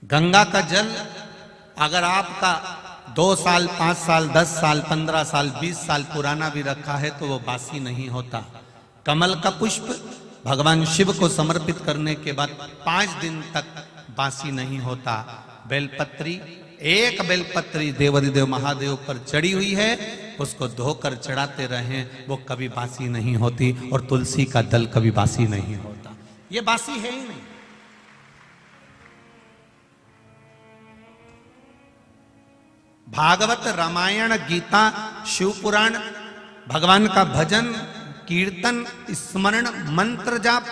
गंगा का जल अगर आपका 2 साल 5 साल 10 साल 15 साल 20 साल पुराना भी रखा है तो वो बासी नहीं होता। कमल का पुष्प भगवान शिव को समर्पित करने के बाद 5 दिन तक बासी नहीं होता। बेलपत्री, एक बेलपत्री देवाधिदेव महादेव पर चढ़ी हुई है, उसको धोकर चढ़ाते रहें, वो कभी बासी नहीं होती। और तुलसी का दल कभी बासी नहीं होता। ये बासी है ही नहीं। भागवत, रामायण, गीता, शिव पुराण, भगवान का भजन, कीर्तन, स्मरण, मंत्र जाप,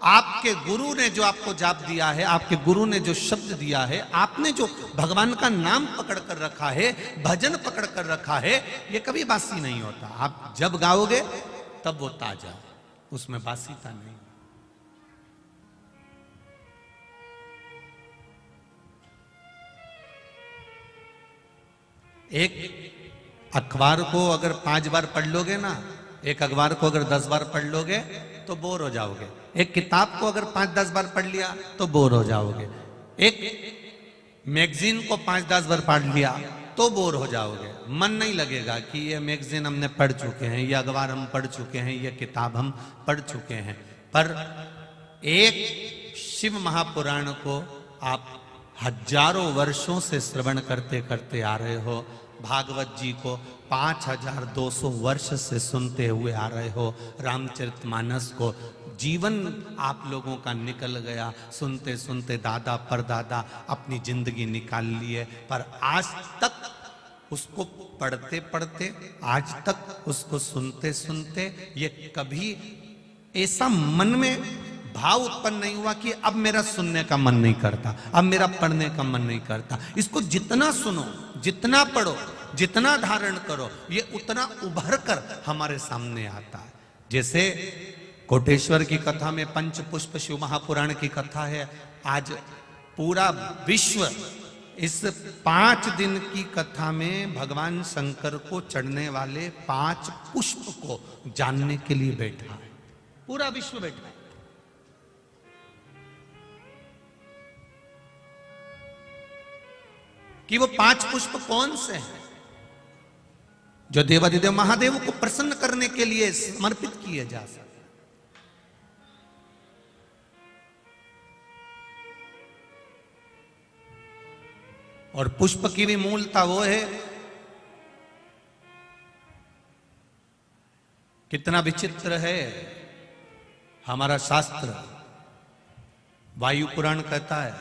आपके गुरु ने जो आपको जाप दिया है, आपके गुरु ने जो शब्द दिया है, आपने जो भगवान का नाम पकड़ कर रखा है, भजन पकड़ कर रखा है, ये कभी बासी नहीं होता। आप जब गाओगे तब वो ताजा, उसमें बासीता नहीं। एक अखबार को अगर 5 बार पढ़ लोगे ना, एक अखबार को अगर 10 बार पढ़ लोगे तो बोर हो जाओगे। एक किताब को अगर 5-10 बार पढ़ लिया तो बोर हो जाओगे। एक मैगजीन को 5-10 बार पढ़ लिया तो बोर हो जाओगे। मन नहीं लगेगा कि ये मैगजीन हमने पढ़ चुके हैं, ये अखबार हम पढ़ चुके हैं, ये किताब हम पढ़ चुके हैं। पर एक शिव महापुराण को आप हजारों वर्षों से श्रवण करते करते आ रहे हो। भागवत जी को 5200 वर्ष से सुनते हुए आ रहे हो। रामचरितमानस को जीवन आप लोगों का निकल गया, सुनते सुनते दादा परदादा अपनी जिंदगी निकाल लिए, पर आज तक उसको पढ़ते पढ़ते, आज तक उसको सुनते सुनते, ये कभी ऐसा मन में भाव उत्पन्न नहीं हुआ कि अब मेरा सुनने का मन नहीं करता, अब मेरा पढ़ने का मन नहीं करता। इसको जितना सुनो, जितना पढ़ो, जितना धारण करो, ये उतना उभर कर हमारे सामने आता है। जैसे कोटेश्वर की कथा में पंचपुष्प शिव महापुराण की कथा है। आज पूरा विश्व इस 5 दिन की कथा में भगवान शंकर को चढ़ने वाले 5 पुष्प को जानने के लिए बैठा है। पूरा विश्व बैठा है। कि वो 5 पुष्प कौन से हैं जो देवाधिदेव महादेव को प्रसन्न करने के लिए समर्पित किए जा सकते। और पुष्प की भी मूलता वो है, कितना विचित्र है हमारा शास्त्र। वायु पुराण कहता है,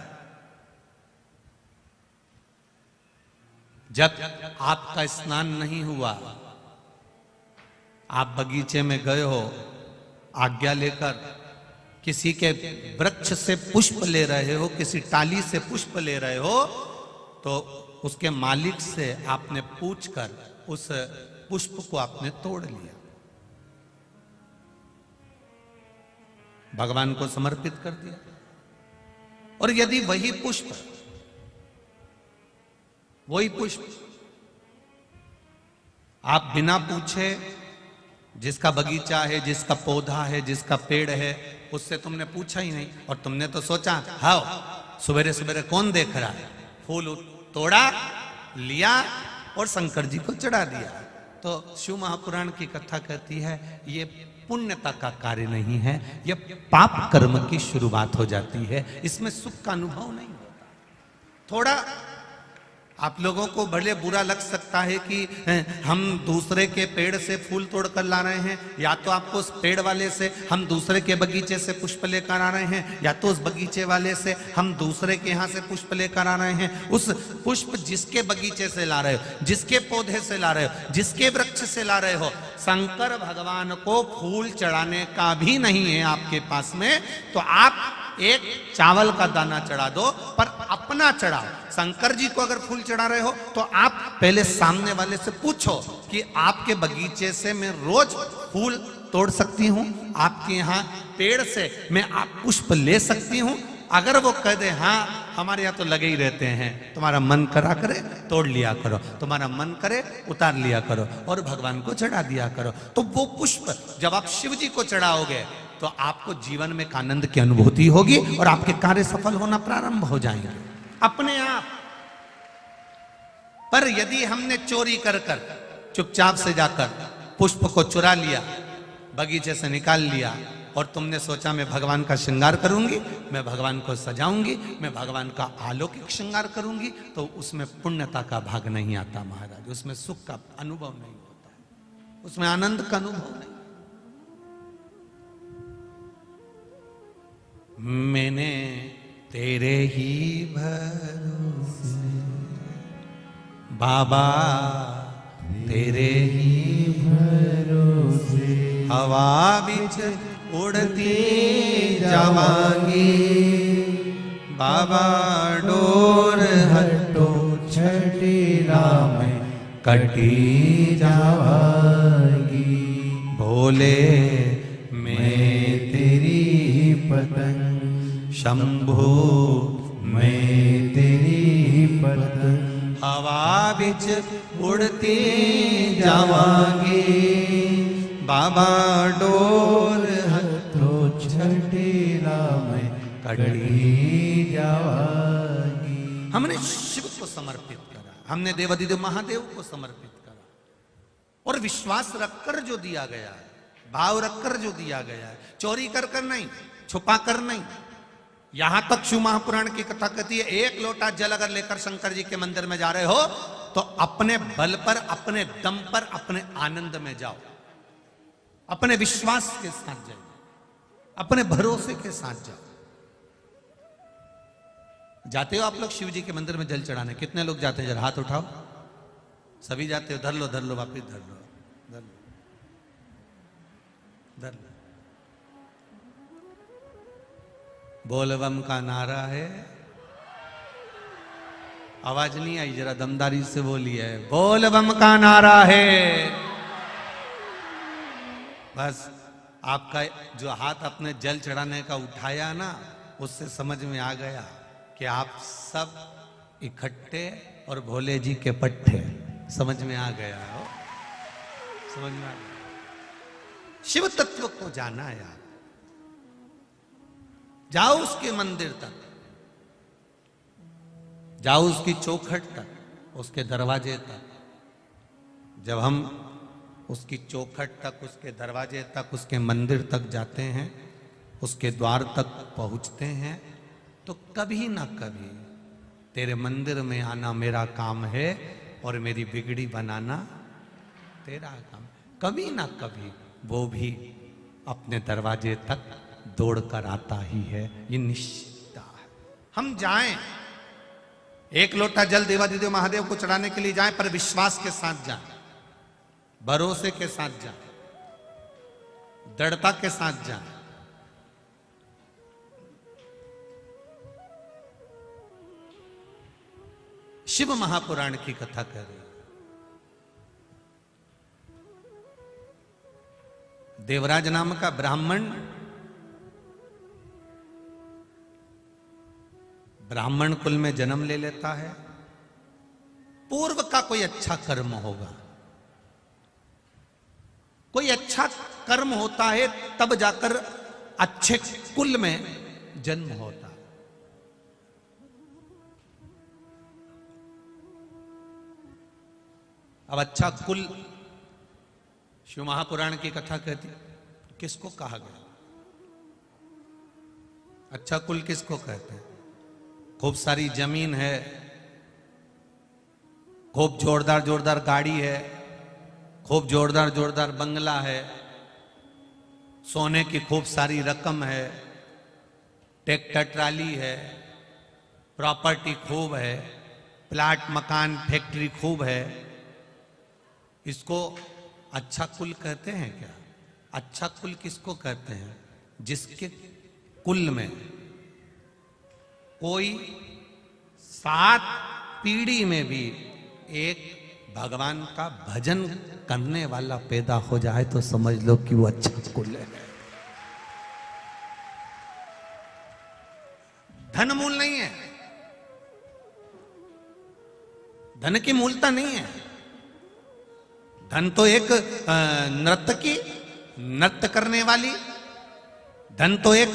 जब आपका स्नान नहीं हुआ, आप बगीचे में गए हो, आज्ञा लेकर किसी के वृक्ष से पुष्प ले रहे हो, किसी टाली से पुष्प ले रहे हो, तो उसके मालिक से आपने पूछकर उस पुष्प को आपने तोड़ लिया, भगवान को समर्पित कर दिया। और यदि वही पुष्प आप बिना पूछे, जिसका बगीचा है, जिसका पौधा है, जिसका पेड़ है, उससे तुमने पूछा ही नहीं, और तुमने तो सोचा हाँ सवेरे सवेरे कौन देख रहा है, फूल तोड़ा लिया और शंकर जी को चढ़ा दिया। तो शिव महापुराण की कथा कहती है ये पुण्यता का कार्य नहीं है, यह पाप कर्म की शुरुआत हो जाती है। इसमें सुख का अनुभव नहीं होता। थोड़ा आप लोगों को भले बुरा लग सकता है कि हम दूसरे के पेड़ से फूल तोड़ कर ला रहे हैं, या तो आपको उस पेड़ वाले से हम दूसरे के बगीचे से पुष्प लेकर आ रहे हैं, या तो उस बगीचे वाले से हम दूसरे के यहाँ से पुष्प लेकर आ रहे हैं। उस पुष्प जिसके बगीचे से ला रहे हो, जिसके पौधे से ला रहे हो, जिसके वृक्ष से ला रहे हो, शंकर भगवान को फूल चढ़ाने का भी नहीं है आपके पास में, तो आप एक चावल का दाना चढ़ा दो, पर अपना चढ़ाओ। शंकर जी को अगर फूल चढ़ा रहे हो तो आप पहले सामने वाले से पूछो कि आपके बगीचे से मैं रोज फूल तोड़ सकती हूँ, आपके यहाँ पेड़ से मैं आप पुष्प ले सकती हूँ। अगर वो कह दे हाँ हमारे यहाँ तो लगे ही रहते हैं, तुम्हारा मन करा करे तोड़ लिया करो, तुम्हारा मन करे उतार लिया करो और भगवान को चढ़ा दिया करो, तो वो पुष्प जब आप शिव जी को चढ़ाओगे तो आपको जीवन में एक आनंद की अनुभूति होगी और आपके कार्य सफल होना प्रारंभ हो जाएंगे। अपने आप। पर यदि हमने चोरी कर कर चुपचाप से जाकर पुष्प को चुरा लिया, बगीचे से निकाल लिया, और तुमने सोचा मैं भगवान का श्रृंगार करूंगी, मैं भगवान को सजाऊंगी, मैं भगवान का अलौकिक श्रृंगार करूंगी, तो उसमें पुण्यता का भाग नहीं आता महाराज, उसमें सुख का अनुभव नहीं होता है, उसमें आनंद का अनुभव नहीं। मैंने तेरे ही भरोसे बाबा, तेरे ही भरोसे हवा बिच उड़ती जावांगी, बाबा डोर हटो छठी राम कटी जावांगी, भोले मैं तेरी पतंग, शंभू मैं तेरी पतंग, हवा बिच उड़ती जावांगी, बाबा डोर हथो छठी राम कटी जावांगी। हमने शिव को समर्पित करा, हमने देवाधिदेव महादेव को समर्पित करा, और विश्वास रखकर जो दिया गया है, भाव रखकर जो दिया गया है, चोरी कर कर नहीं, छुपा कर नहीं। यहां तक शिव महापुराण की कथा कहती है, एक लोटा जल अगर लेकर शंकर जी के मंदिर में जा रहे हो तो अपने बल पर, अपने दम पर, अपने आनंद में जाओ, अपने विश्वास के साथ जाओ, अपने भरोसे के साथ जाओ। जाते हो आप लोग शिव जी के मंदिर में जल चढ़ाने? कितने लोग जाते हैं? जरा हाथ उठाओ। सभी जाते हो? धर लो, धर लो, वापिस धर लो, धर लो, धर लो। बोलबम का नारा है, आवाज नहीं आई, जरा दमदारी से बोली है, बोलबम का नारा है। बस आपका जो हाथ अपने जल चढ़ाने का उठाया ना, उससे समझ में आ गया कि आप सब इकट्ठे और भोले जी के पट्टे, समझ में आ गया हो, समझ में आ गया। शिव तत्व को जाना यार, जाओ उसके मंदिर तक, जाओ उसकी चौखट तक, उसके दरवाजे तक। जब हम उसकी चौखट तक, उसके दरवाजे तक, उसके मंदिर तक जाते हैं, उसके द्वार तक पहुंचते हैं, तो कभी ना कभी तेरे मंदिर में आना मेरा काम है और मेरी बिगड़ी बनाना तेरा काम। कभी ना कभी वो भी अपने दरवाजे तक दौड़कर आता ही है, ये निश्चित है। हम जाएं, एक लोटा जल देवाधिदेव महादेव को चढ़ाने के लिए जाएं, पर विश्वास के साथ जाएं, भरोसे के साथ जाएं, दृढ़ता के साथ जाएं। शिव महापुराण की कथा कर रही, देवराज नाम का ब्राह्मण कुल में जन्म ले लेता है। पूर्व का कोई अच्छा कर्म होगा, कोई अच्छा कर्म होता है, तब जाकर अच्छे कुल में जन्म होता है। अब अच्छा कुल शिव महापुराण की कथा कहती, किसको कहा गया? अच्छा कुल किसको कहते हैं? खूब सारी जमीन है, खूब जोरदार जोरदार गाड़ी है, खूब जोरदार जोरदार बंगला है, सोने की खूब सारी रकम है, ट्रैक्टर ट्राली है, प्रॉपर्टी खूब है, प्लाट मकान फैक्ट्री खूब है। इसको अच्छा कुल कहते हैं क्या? अच्छा कुल किसको कहते हैं? जिसके कुल में कोई 7 पीढ़ी में भी एक भगवान का भजन करने वाला पैदा हो जाए तो समझ लो कि वो अच्छा कुल है। धन मूल नहीं है, धन की मूलता नहीं है। धन तो एक नर्तकी, नृत्य करने वाली, धन तो एक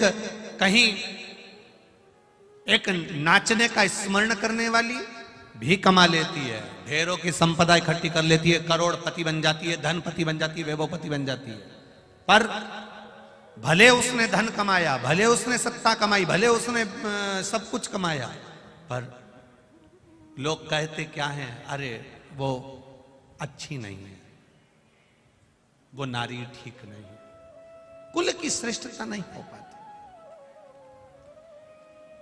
कहीं एक नाचने का स्मरण करने वाली भी कमा लेती है, ढेरों की संपदा इकट्ठी कर लेती है, करोड़पति बन जाती है, धनपति बन जाती है, वैभवपति बन जाती है। पर भले उसने धन कमाया, भले उसने सत्ता कमाई, भले उसने सब कुछ कमाया, पर लोग कहते क्या हैं, अरे वो अच्छी नहीं है, वो नारी ठीक नहीं, कुल की श्रेष्ठता नहीं हो पाती।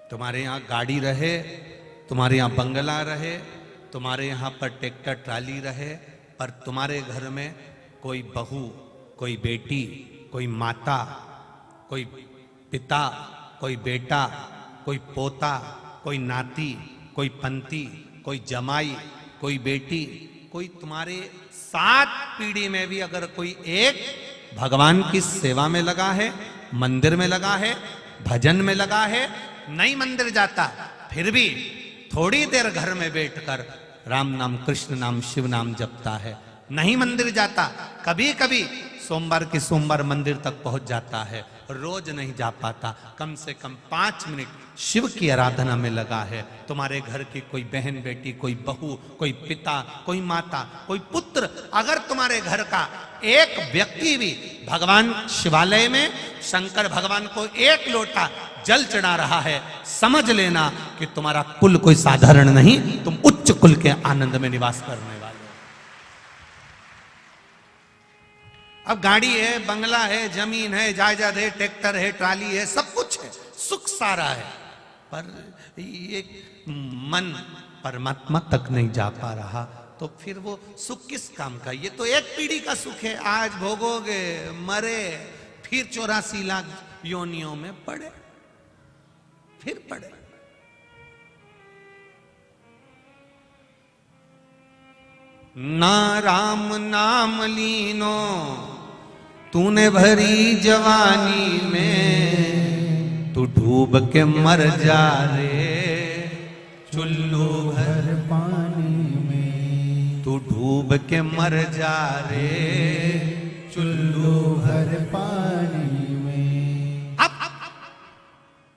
तुम्हारे यहां गाड़ी रहे, तुम्हारे यहां बंगला रहे, तुम्हारे यहां पर ट्रैक्टर ट्राली रहे, पर तुम्हारे घर में कोई बहू, कोई बेटी, कोई माता, कोई पिता, कोई बेटा, कोई पोता, कोई नाती, कोई पंती, कोई जमाई, कोई बेटी, कोई तुम्हारे 7 पीढ़ी में भी अगर कोई एक भगवान की सेवा में लगा है, मंदिर में लगा है, भजन में लगा है, नहीं मंदिर जाता, फिर भी थोड़ी देर घर में बैठकर राम नाम, कृष्ण नाम, शिव नाम जपता है, नहीं मंदिर जाता, कभी कभी सोमवार की सोमवार मंदिर तक पहुंच जाता है, रोज नहीं जा पाता, कम से कम 5 मिनट शिव की आराधना में लगा है। तुम्हारे घर की कोई बहन बेटी, कोई बहू, कोई पिता, कोई माता, कोई पुत्र, अगर तुम्हारे घर का एक व्यक्ति भी भगवान शिवालय में शंकर भगवान को 1 लोटा जल चढ़ा रहा है, समझ लेना कि तुम्हारा कुल कोई साधारण नहीं, तुम उच्च कुल के आनंद में निवास करने वाले। अब गाड़ी है, बंगला है, जमीन है, जायदाद है, ट्रैक्टर है, ट्राली है, सब कुछ है, सुख सारा है, पर ये मन परमात्मा तक नहीं जा पा रहा, तो फिर वो सुख किस काम का? ये तो एक पीढ़ी का सुख है, आज भोगोगे, मरे, फिर 84 लाख योनियों में पड़े, फिर पड़े। ना राम नाम लीनो तूने भरी जवानी में, तू डूब के मर जा रे चुल्लू भर पानी में, तू डूब के मर जा रे चुल्लू भर पानी में। अब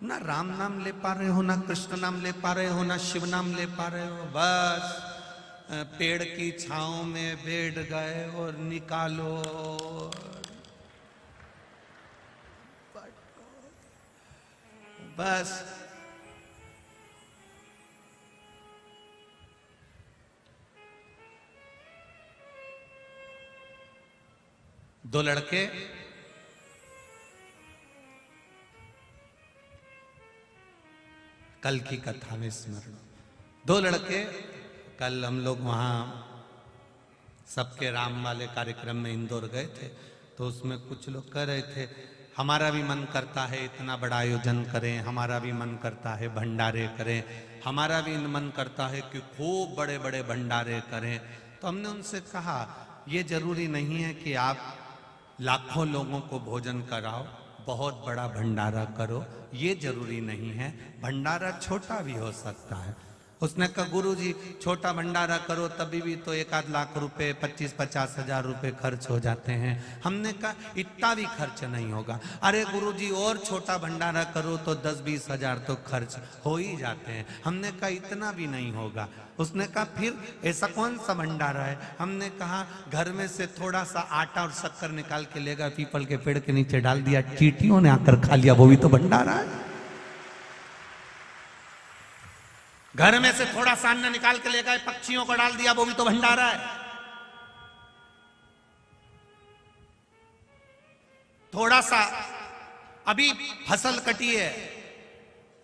ना राम नाम ले पा रहे हो, ना कृष्ण नाम ले पा रहे हो, ना शिव नाम ले पा रहे हो, बस पेड़ की छांव में बैठ गए और निकालो, बस। दो लड़के कल की कथा में स्मरण, 2 लड़के, कल हम लोग वहाँ सबके राम वाले कार्यक्रम में इंदौर गए थे, तो उसमें कुछ लोग कह रहे थे हमारा भी मन करता है इतना बड़ा आयोजन करें, हमारा भी मन करता है भंडारे करें, हमारा भी मन करता है कि खूब बड़े बड़े भंडारे करें। तो हमने उनसे कहा ये जरूरी नहीं है कि आप लाखों लोगों को भोजन कराओ, बहुत बड़ा भंडारा करो, ये जरूरी नहीं है, भंडारा छोटा भी हो सकता है। उसने कहा गुरुजी छोटा भंडारा करो तभी भी तो 1-8 लाख रुपए, 25-50 हजार रुपए खर्च हो जाते हैं। हमने कहा इतना भी खर्च नहीं होगा। अरे गुरुजी और छोटा भंडारा करो तो 10-20 हजार तो खर्च हो ही जाते हैं। हमने कहा इतना भी नहीं होगा। उसने कहा फिर ऐसा कौन सा भंडारा है? हमने कहा घर में से थोड़ा सा आटा और शक्कर निकाल के लेगा, पीपल के पेड़ के नीचे डाल दिया, चींटियों ने आकर खा लिया, वो भी तो भंडारा है। घर में से थोड़ा सा अन्न निकाल के ले गए, पक्षियों को डाल दिया, वो भी तो भंडारा है। थोड़ा सा अभी फसल कटी है,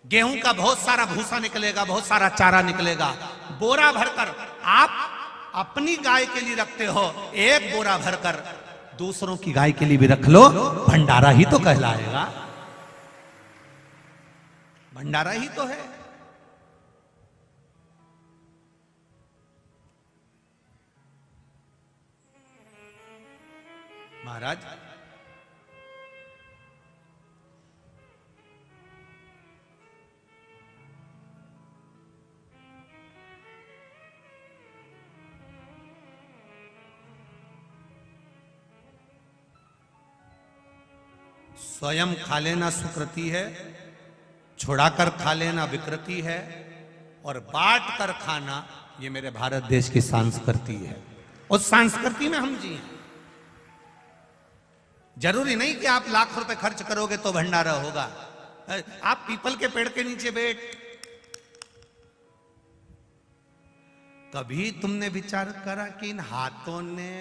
गेहूं का बहुत सारा भूसा निकलेगा, बहुत सारा चारा निकलेगा, बोरा भरकर आप अपनी गाय के लिए रखते हो, 1 बोरा भरकर दूसरों की गाय के लिए भी रख लो, भंडारा ही तो कहलाएगा, भंडारा ही तो है। महाराज स्वयं खा लेना सुकृति है, छुड़ाकर खा लेना विकृति है, और बांट कर खाना ये मेरे भारत देश की संस्कृति है। उस संस्कृति में हम जिए। जरूरी नहीं कि आप लाख रुपए खर्च करोगे तो भंडारा होगा। आप पीपल के पेड़ के नीचे बैठ, कभी तुमने विचार करा कि इन हाथों ने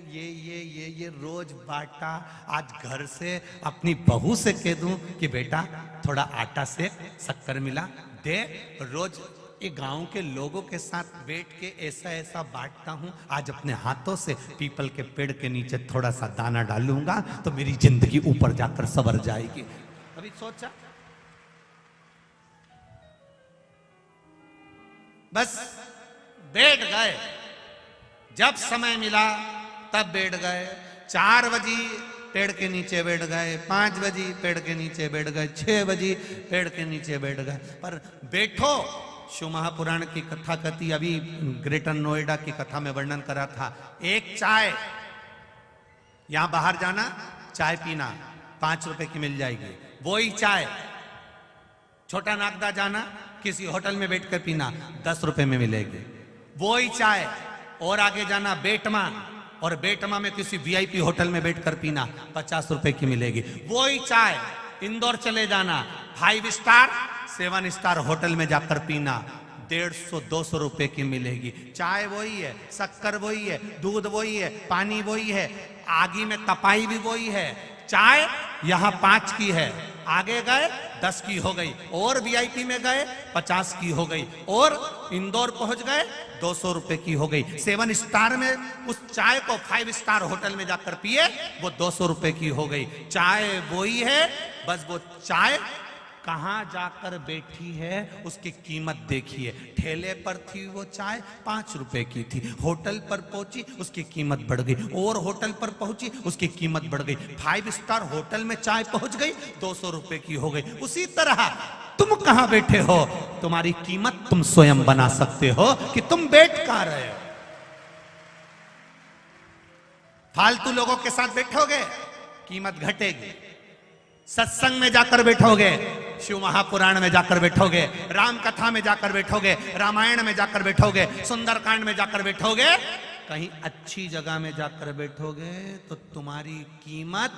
ये रोज बांटा, आज घर से अपनी बहू से कह दूं कि बेटा थोड़ा आटा सेक, शक्कर मिला दे, रोज ये गांव के लोगों के साथ बैठ के ऐसा ऐसा बांटता हूं, आज अपने हाथों से पीपल के पेड़ के नीचे थोड़ा सा दाना डालूंगा तो मेरी जिंदगी ऊपर जाकर संवर जाएगी। कभी सोचा? बस बैठ गए, जब समय मिला तब बैठ गए। 4 बजे पेड़ के नीचे बैठ गए, 5 बजे पेड़ के नीचे बैठ गए, 6 बजे पेड़ के नीचे बैठ गए। पर बैठो, शिव महापुराण की कथा कथी, अभी ग्रेटर नोएडा की कथा में वर्णन करा था। एक चाय, यहां बाहर जाना चाय पीना 5 रुपए की मिल जाएगी, वही चाय छोटा नागदा जाना किसी होटल में बैठकर पीना 10 रुपए में मिलेगी, वही चाय। और आगे जाना बेटमा, और बेटमा में किसी वीआईपी होटल में बैठकर पीना 50 रुपए की मिलेगी, वही चाय। इंदौर चले जाना 5 स्टार 7 स्टार होटल में जाकर पीना 150-200 रुपए की मिलेगी। चाय वही है, शक्कर वही है, दूध वही है, पानी वही है, आगी में तपाई भी वही है। चाय यहां 5 की है, आगे गए 10 की हो गई, और वीआईपी में गए 50 की हो गई, और इंदौर पहुंच गए 200 रुपए की हो गई। 7 स्टार में उस चाय को 5 स्टार होटल में जाकर पिए, वो 200 रुपए की हो गई। चाय वही है, बस वो चाय कहां जाकर बैठी है उसकी कीमत देखिए। ठेले पर थी वो चाय 5 रुपए की थी, होटल पर पहुंची उसकी कीमत बढ़ गई, और होटल पर पहुंची उसकी कीमत बढ़ गई, 5 स्टार होटल में चाय पहुंच गई 200 रुपए की हो गई। उसी तरह तुम कहां बैठे हो, तुम्हारी कीमत तुम स्वयं बना सकते हो कि तुम बैठ कहां रहे हो। फालतू लोगों के साथ बैठोगे कीमत घटेगी, सत्संग में जाकर बैठोगे, शिव महापुराण में जाकर बैठोगे, राम कथा में जाकर बैठोगे, रामायण में जाकर बैठोगे, सुंदरकांड में जाकर बैठोगे, कहीं अच्छी जगह में जाकर बैठोगे तो तुम्हारी कीमत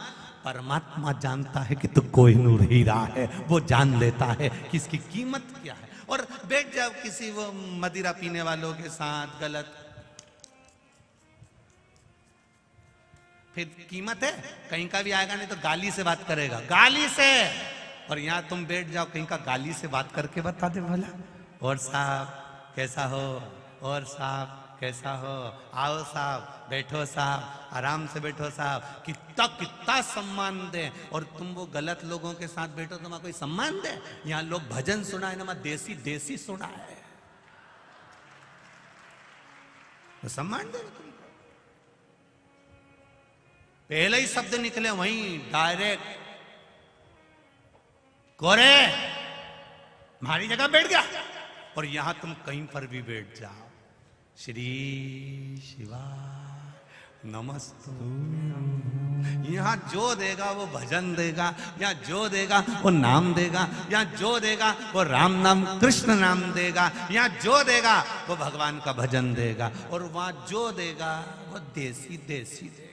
परमात्मा जानता है कि तू कोहिनूर हीरा है, वो जान लेता है कि इसकी कीमत क्या है। और बैठ जाओ किसी वो मदिरा पीने वालों के साथ गलत, फिर कीमत है, कहीं का भी आएगा नहीं तो गाली से बात करेगा, गाली से। और यहां तुम बैठ जाओ, कहीं का गाली से बात करके बता दे भला, और साहब कैसा हो, और साहब कैसा हो, आओ साहब, बैठो साहब, आराम से बैठो साहब, कितना कितना सम्मान दे। और तुम वो गलत लोगों के साथ बैठो, तुम्हारा कोई सम्मान दे? यहाँ लोग भजन सुनाए ना, देसी देसी सुनाए, तो सम्मान दे तुमको। पहले ही शब्द निकले वहीं डायरेक्ट, गोरे हमारी जगह बैठ गया, और यहां तुम कहीं पर भी बैठ जाओ, श्री शिवा नमस्तु, यहां जो देगा वो भजन देगा, या जो देगा वो नाम देगा, या जो देगा वो राम नाम कृष्ण नाम देगा, या जो देगा वो भगवान का भजन देगा, और वहां जो देगा वो देसी देसी देगा।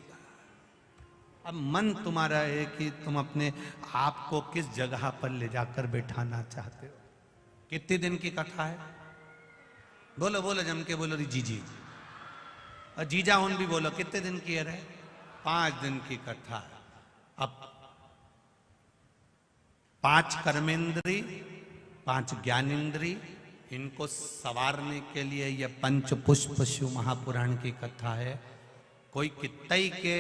अब मन तुम्हारा है कि तुम अपने आप को किस जगह पर ले जाकर बैठाना चाहते हो। कितने दिन की कथा है? बोलो बोलो जम के बोलो, जीजी और जीजा उन भी बोलो, कितने दिन की है रे? 5 दिन की कथा। अब 5 कर्मेंद्री, 5 ज्ञानेंद्री, इनको सवारने के लिए यह पंच पुष्प शिव महापुराण की कथा है। कोई कितई के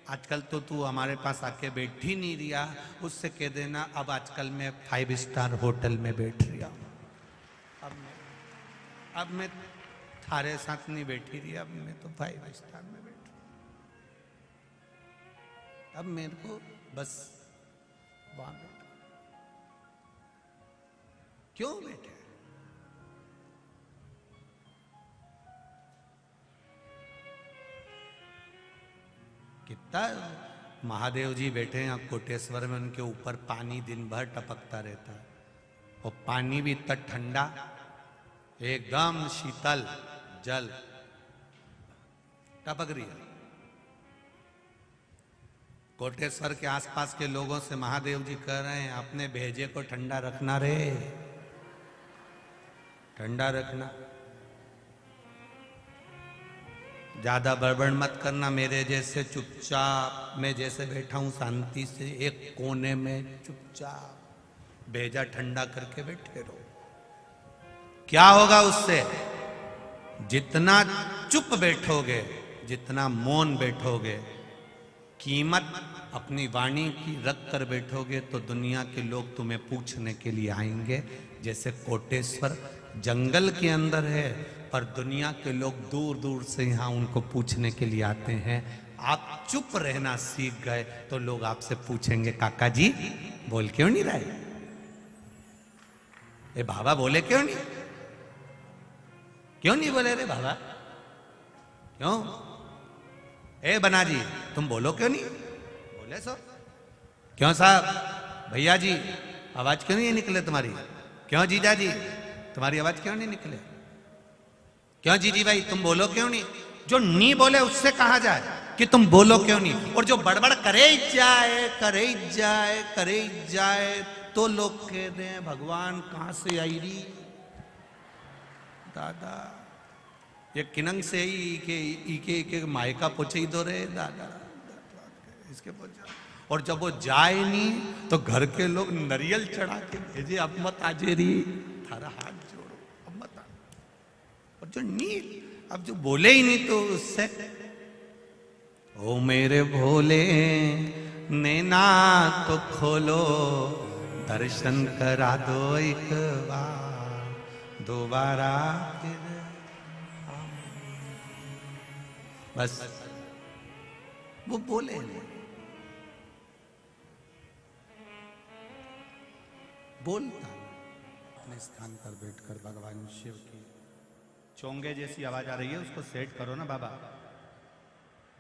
आजकल तो तू हमारे पास आके बैठ ही नहीं रिया, उससे कह देना अब आजकल मैं 5 स्टार होटल में बैठ रिया, अब मैं थारे साथ नहीं बैठी रही, अब मैं तो 5 स्टार में बैठ रही, अब मेरे को बस वहां बैठा। क्यों बैठे? कितना महादेव जी बैठे हैं कोटेश्वर में, उनके ऊपर पानी दिन भर टपकता रहता है, और पानी भी इतना ठंडा, एकदम शीतल जल टपक रही है। कोटेश्वर के आसपास के लोगों से महादेव जी कह रहे हैं अपने भेजे को ठंडा रखना रे, ठंडा रखना, ज्यादा बड़बड़ मत करना, मेरे जैसे चुपचाप मैं जैसे बैठा हूं शांति से एक कोने में चुपचाप भेजा ठंडा करके बैठे रहो। क्या होगा उससे? जितना चुप बैठोगे, जितना मौन बैठोगे, कीमत अपनी वाणी की रख कर बैठोगे तो दुनिया के लोग तुम्हें पूछने के लिए आएंगे। जैसे कोटेश्वर जंगल के अंदर है पर दुनिया के लोग दूर दूर से यहाँ उनको पूछने के लिए आते हैं। आप चुप रहना सीख गए तो लोग आपसे पूछेंगे काका जी बोल क्यों नहीं रहे, ए बाबा बोले क्यों नहीं, क्यों नहीं बोले रे बाबा, क्यों? ए बना जी तुम बोलो क्यों नहीं बोले? सो क्यों साहब, भैया जी आवाज क्यों नहीं निकले तुम्हारी, क्यों जीजा जी तुम्हारी आवाज क्यों नहीं निकले, क्यों जीजी भाई तुम बोलो क्यों नहीं? जो नहीं बोले उससे कहा जाए कि तुम बोलो क्यों नहीं, और जो बड़बड़ करे जाए करे जाए करे जाए तो लोग कहते हैं भगवान कहां से आई रही दादा, ये किनंग से ही के मायका पोछे ही दो रे दादा, इसके पोछा। और जब वो जाए नहीं तो घर के लोग नरियल चढ़ा के भेजे अब मत आजे री, थारा हाथ जोड़ो अब मत आ। और जो नील अब जो बोले ही नहीं तो उससे ओ मेरे भोले नैना तो खोलो, दर्शन करा दो एक बार, दोबारा फिर बस वो बोले बोलता अपने स्थान पर बैठकर भगवान शिव की चोंगे जैसी आवाज आ रही है उसको सेट करो ना बाबा।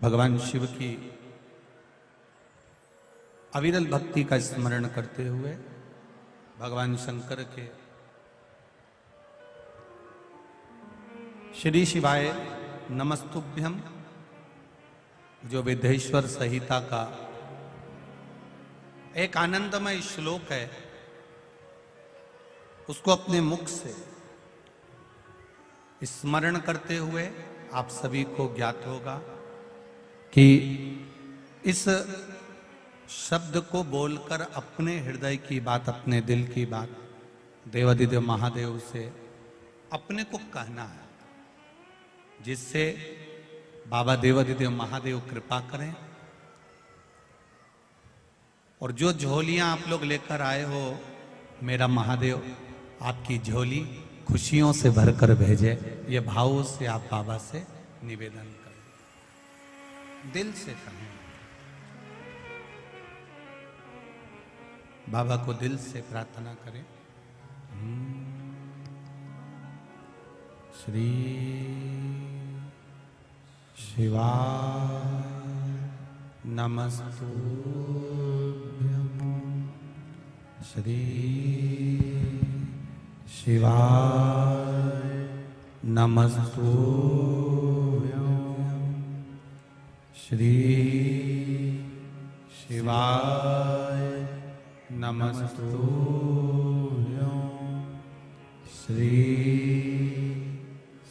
भगवान शिव की अविरल भक्ति का स्मरण करते हुए भगवान शंकर के श्री शिवाय नमस्तुभ्यम जो विद्येश्वर संहिता का एक आनंदमय श्लोक है उसको अपने मुख से स्मरण करते हुए आप सभी को ज्ञात होगा कि इस शब्द को बोलकर अपने हृदय की बात, अपने दिल की बात देवादिदेव महादेव से अपने को कहना है, जिससे बाबा देवादिदेव महादेव कृपा करें। और जो झोलियां आप लोग लेकर आए हो मेरा महादेव आपकी झोली खुशियों से भरकर भेजे, ये भावों से आप बाबा से निवेदन करें, दिल से कहें, बाबा को दिल से प्रार्थना करें। श्री शिवाय नमस्तुभ्यं, श्री शिवाय नमस्तुभ्यं, श्री शिवाय नमस्तुभ्यं, श्री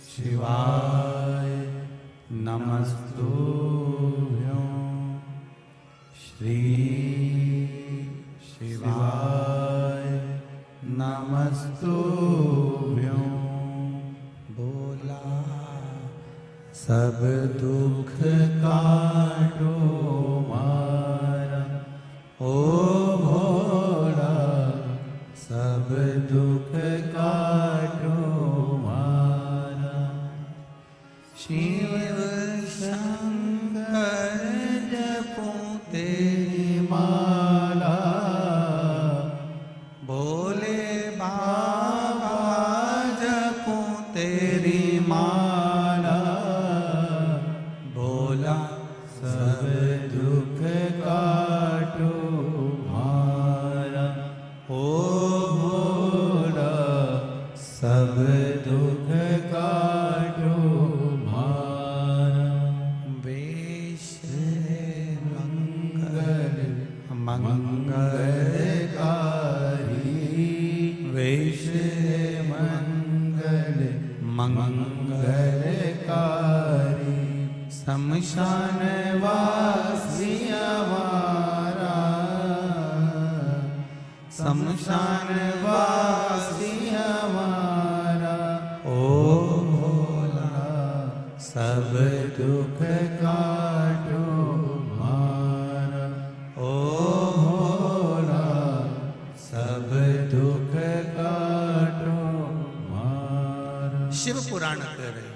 शिवाय नमस्तुभ्यं, श्री शिवाय नमस्तुभ्यं। बोला सब दुख काटो मारा, ओ भोला सब दुख काटो मारा, शिव शंकर जपूं तेरी माला, भोले बाबा जपूं तेरी माला, भोला सब दुख काटो मारा, ओ भोला मंगलकारी शमशान वासी हमारा, शमशान वासी हमारा। ओ भोला सब दुख काटो हमारा, ओ भोला सब दुख काटो हमारा। शिव पुराण कह रहे हैं,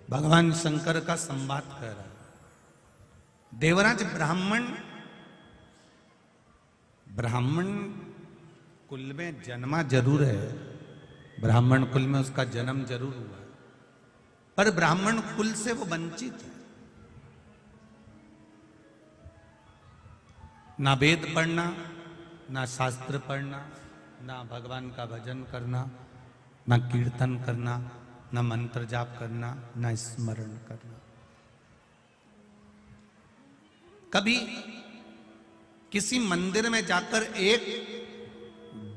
भगवान शंकर का संवाद कर रहा है। देवराज ब्राह्मण कुल में जन्मा जरूर है, ब्राह्मण कुल में उसका जन्म जरूर हुआ है, पर ब्राह्मण कुल से वो वंचित है। ना वेद पढ़ना, ना शास्त्र पढ़ना, ना भगवान का भजन करना, ना कीर्तन करना, ना मंत्र जाप करना, ना स्मरण करना। कभी किसी मंदिर में जाकर एक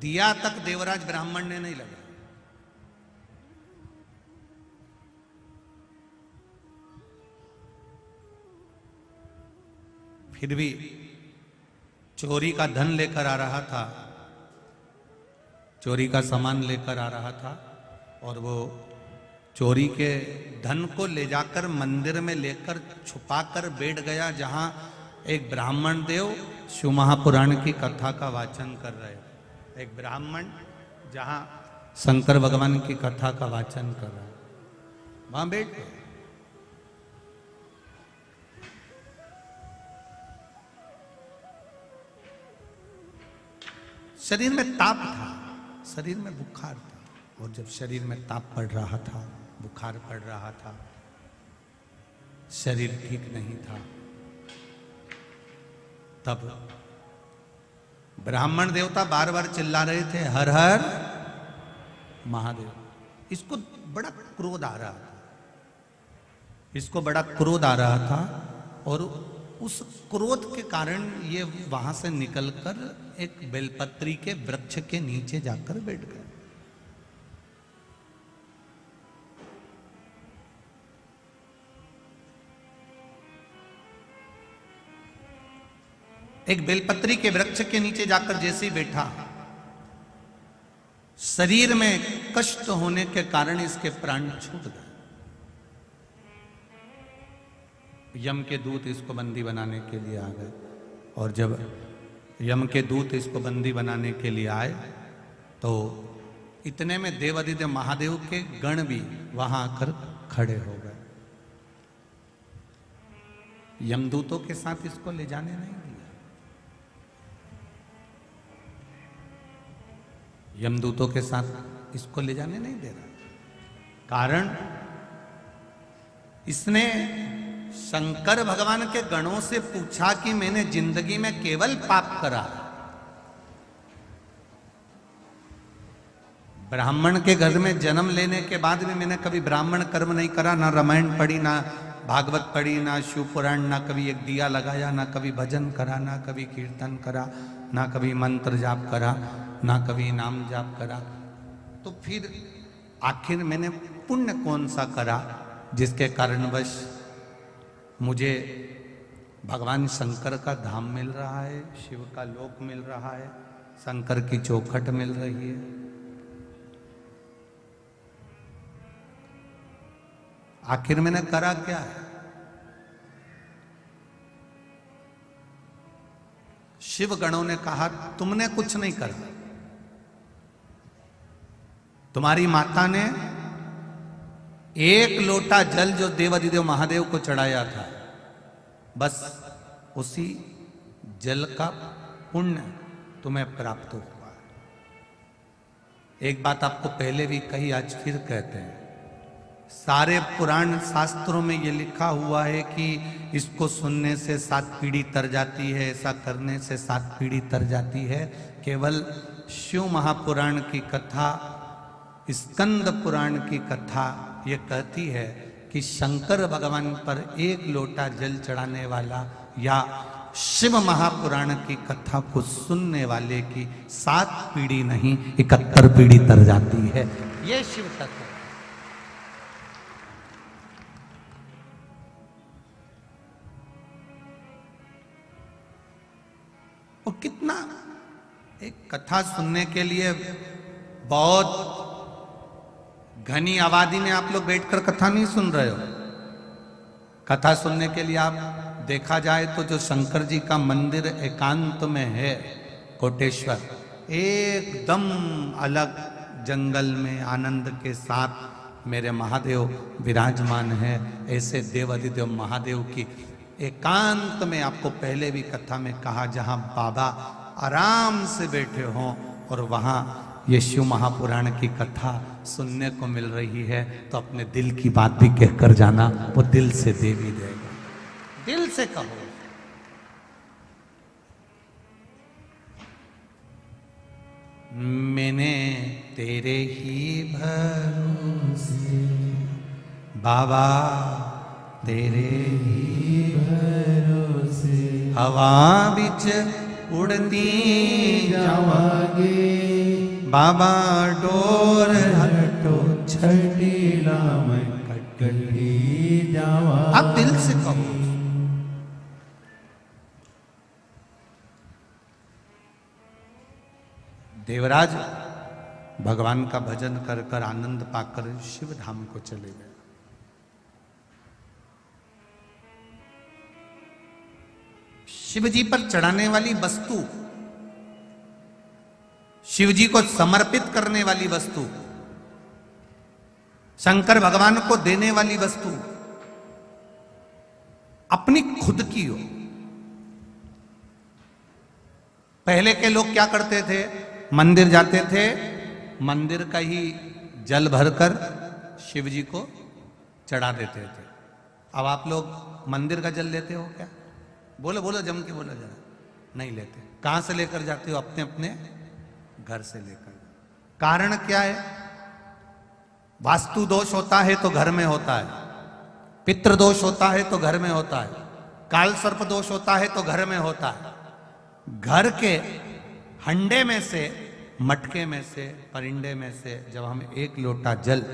दिया तक देवराज ब्राह्मण ने नहीं लगाया। फिर भी चोरी का धन लेकर आ रहा था, चोरी का सामान लेकर आ रहा था, और वो चोरी के धन को ले जाकर मंदिर में लेकर छुपाकर बैठ गया, जहां एक ब्राह्मण देव शिव महापुराण की कथा का वाचन कर रहे। एक ब्राह्मण जहां शंकर भगवान की कथा का वाचन कर रहा है, वहां बैठ गए। शरीर में ताप था, शरीर में बुखार था, और जब शरीर में ताप पड़ रहा था, बुखार पड़ रहा था, शरीर ठीक नहीं था, तब ब्राह्मण देवता बार बार चिल्ला रहे थे, हर हर महादेव। इसको बड़ा क्रोध आ रहा था, इसको बड़ा क्रोध आ रहा था, और उस क्रोध के कारण ये वहां से निकलकर एक बेलपत्री के वृक्ष के नीचे जाकर बैठ गए। एक बेलपत्री के वृक्ष के नीचे जाकर जैसे ही बैठा, शरीर में कष्ट होने के कारण इसके प्राण छूट गए। यम के दूत इसको बंदी बनाने के लिए आ गए, और जब यम के दूत इसको बंदी बनाने के लिए आए तो इतने में देवादिदेव महादेव के गण भी वहां आकर खड़े हो गए। यमदूतों के साथ इसको ले जाने नहीं दिया, यमदूतों के साथ इसको ले जाने नहीं दे रहा। कारण इसने शंकर भगवान के गणों से पूछा कि मैंने जिंदगी में केवल पाप करा, ब्राह्मण के घर में जन्म लेने के बाद भी मैंने कभी ब्राह्मण कर्म नहीं करा, ना रामायण पढ़ी, ना भागवत पढ़ी, ना शिव पुराण, ना कभी एक दिया लगाया, ना कभी भजन करा, ना कभी कीर्तन करा, ना कभी मंत्र जाप करा, ना कभी नाम जाप करा। तो फिर आखिर मैंने पुण्य कौन सा करा जिसके कारणवश मुझे भगवान शंकर का धाम मिल रहा है, शिव का लोक मिल रहा है, शंकर की चौखट मिल रही है। आखिर मैंने करा क्या है? शिव गणों ने कहा तुमने कुछ नहीं करा, तुम्हारी माता ने एक लोटा जल जो देवादिदेव महादेव को चढ़ाया था, बस उसी जल का पुण्य तुम्हें प्राप्त हुआ। एक बात आपको पहले भी कही, आज फिर कहते हैं, सारे पुराण शास्त्रों में ये लिखा हुआ है कि इसको सुनने से 7 पीढ़ी तर जाती है, ऐसा करने से 7 पीढ़ी तर जाती है। केवल शिव महापुराण की कथा, स्कंद पुराण की कथा ये कहती है कि शंकर भगवान पर एक लोटा जल चढ़ाने वाला या शिव महापुराण की कथा को सुनने वाले की 7 पीढ़ी नहीं 71 पीढ़ी तर जाती है। ये शिव तत्व। कितना एक कथा सुनने के लिए बहुत घनी आबादी में आप लोग बैठकर कथा नहीं सुन रहे हो। कथा सुनने के लिए आप देखा जाए तो जो शंकर जी का मंदिर एकांत में है कोटेश्वर, एकदम अलग जंगल में आनंद के साथ मेरे महादेव विराजमान है। ऐसे देवाधिदेव महादेव की एकांत में आपको पहले भी कथा में कहा, जहां बाबा आराम से बैठे हों और वहां ये शिव महापुराण की कथा सुनने को मिल रही है, तो अपने दिल की बात भी कहकर जाना, वो दिल से दे भी देगा। दिल से कहो। मैंने तेरे ही भरोसे बाबा, तेरे ही भरोसे हवा बिच उड़ती जावागे बाबा, डोर हटो छड़ीला मैं कटकली जावा। अब दिल से कहो। देवराज भगवान का भजन कर कर आनंद पाकर शिव धाम को चले गए। शिव जी पर चढ़ाने वाली वस्तु, शिव जी को समर्पित करने वाली वस्तु, शंकर भगवान को देने वाली वस्तु अपनी खुद की हो। पहले के लोग क्या करते थे, मंदिर जाते थे, मंदिर का ही जल भरकर शिव जी को चढ़ा देते थे। अब आप लोग मंदिर का जल लेते हो क्या? बोलो बोलो, जम के बोलो जरा। नहीं लेते। कहां से लेकर जाते हो? अपने अपने घर से लेकर। कारण क्या है? वास्तु दोष होता है तो घर में होता है, पितृ दोष होता है तो घर में होता है, काल सर्प दोष होता है तो घर में होता है। घर के हंडे में से, मटके में से, परिंडे में से जब हम एक लोटा जल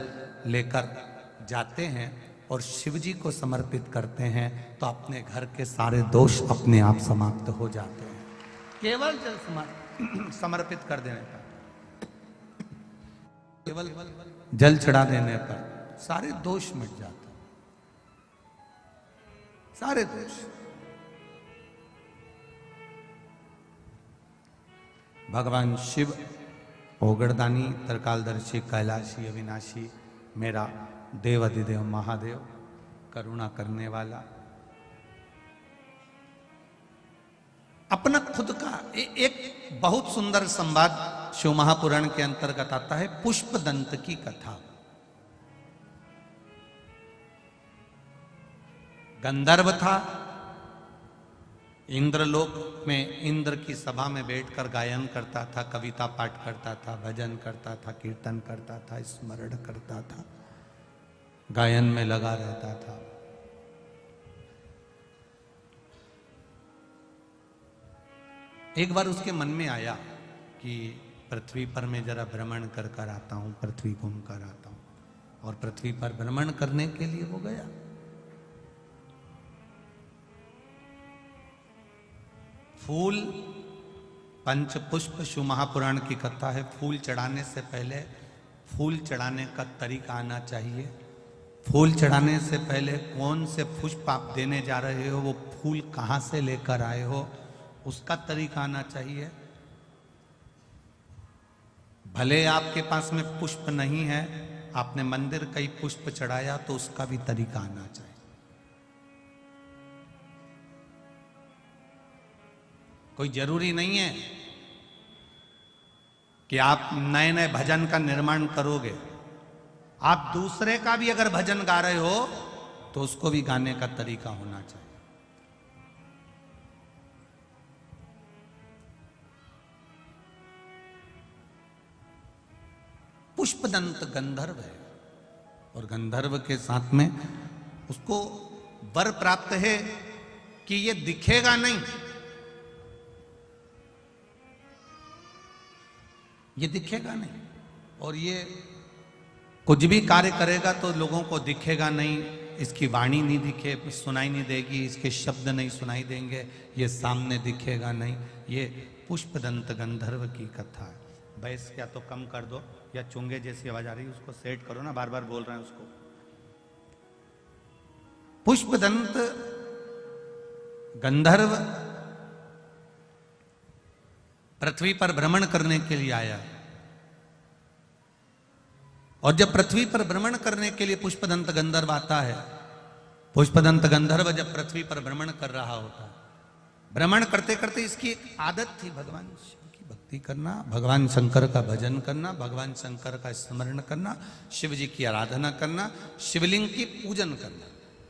लेकर जाते हैं और शिव जी को समर्पित करते हैं, तो अपने घर के सारे दोष अपने आप समाप्त हो जाते हैं। केवल जल समर्पित कर देने पर, केवल जल चढ़ा देने पर सारे दोष मिट जाते हैं, सारे दोष। भगवान शिव ओगड़दानी, त्रिकालदर्शी, कैलाशी, अविनाशी, मेरा देवाधिदेव महादेव, करुणा करने वाला, अपना खुद का एक बहुत सुंदर संवाद शिव महापुराण के अंतर्गत आता है, पुष्पदंत की कथा। गंधर्व था, इंद्रलोक में इंद्र की सभा में बैठकर गायन करता था, कविता पाठ करता था, भजन करता था, कीर्तन करता था, स्मरण करता था, गायन में लगा रहता था। एक बार उसके मन में आया कि पृथ्वी पर मैं जरा भ्रमण कर कर आता हूं, पृथ्वी घूम कर आता हूं। और पृथ्वी पर भ्रमण करने के लिए वो गया। फूल, पंच पुष्प, शिव महापुराण की कथा है। फूल चढ़ाने से पहले फूल चढ़ाने का तरीका आना चाहिए। फूल चढ़ाने से पहले कौन से पुष्प आप देने जा रहे हो, वो फूल कहां से लेकर आए हो, उसका तरीका आना चाहिए। भले आपके पास में पुष्प नहीं है, आपने मंदिर कई पुष्प चढ़ाया, तो उसका भी तरीका आना चाहिए। कोई जरूरी नहीं है कि आप नए नए भजन का निर्माण करोगे। आप दूसरे का भी अगर भजन गा रहे हो तो उसको भी गाने का तरीका होना चाहिए। पुष्पदंत गंधर्व है और गंधर्व के साथ में उसको वर प्राप्त है कि ये दिखेगा नहीं, ये दिखेगा नहीं, और ये कुछ भी कार्य करेगा तो लोगों को दिखेगा नहीं, इसकी वाणी नहीं दिखे, सुनाई नहीं देगी, इसके शब्द नहीं सुनाई देंगे, ये सामने दिखेगा नहीं, ये पुष्पदंत गंधर्व की कथा है। भैंस या तो कम कर दो, या चुंगे जैसी आवाज आ रही है उसको सेट करो ना, बार बार बोल रहे हैं उसको। पुष्पदंत गंधर्व पृथ्वी पर भ्रमण करने के लिए आया, और जब पृथ्वी पर भ्रमण करने के लिए पुष्पदंत गंधर्व आता है, पुष्पदंत गंधर्व जब पृथ्वी पर भ्रमण कर रहा होता है, भ्रमण करते करते इसकी एक आदत थी भगवान शिव की भक्ति करना, भगवान शंकर का भजन करना, भगवान शंकर का स्मरण करना, शिव जी की आराधना करना, शिवलिंग की पूजन करना।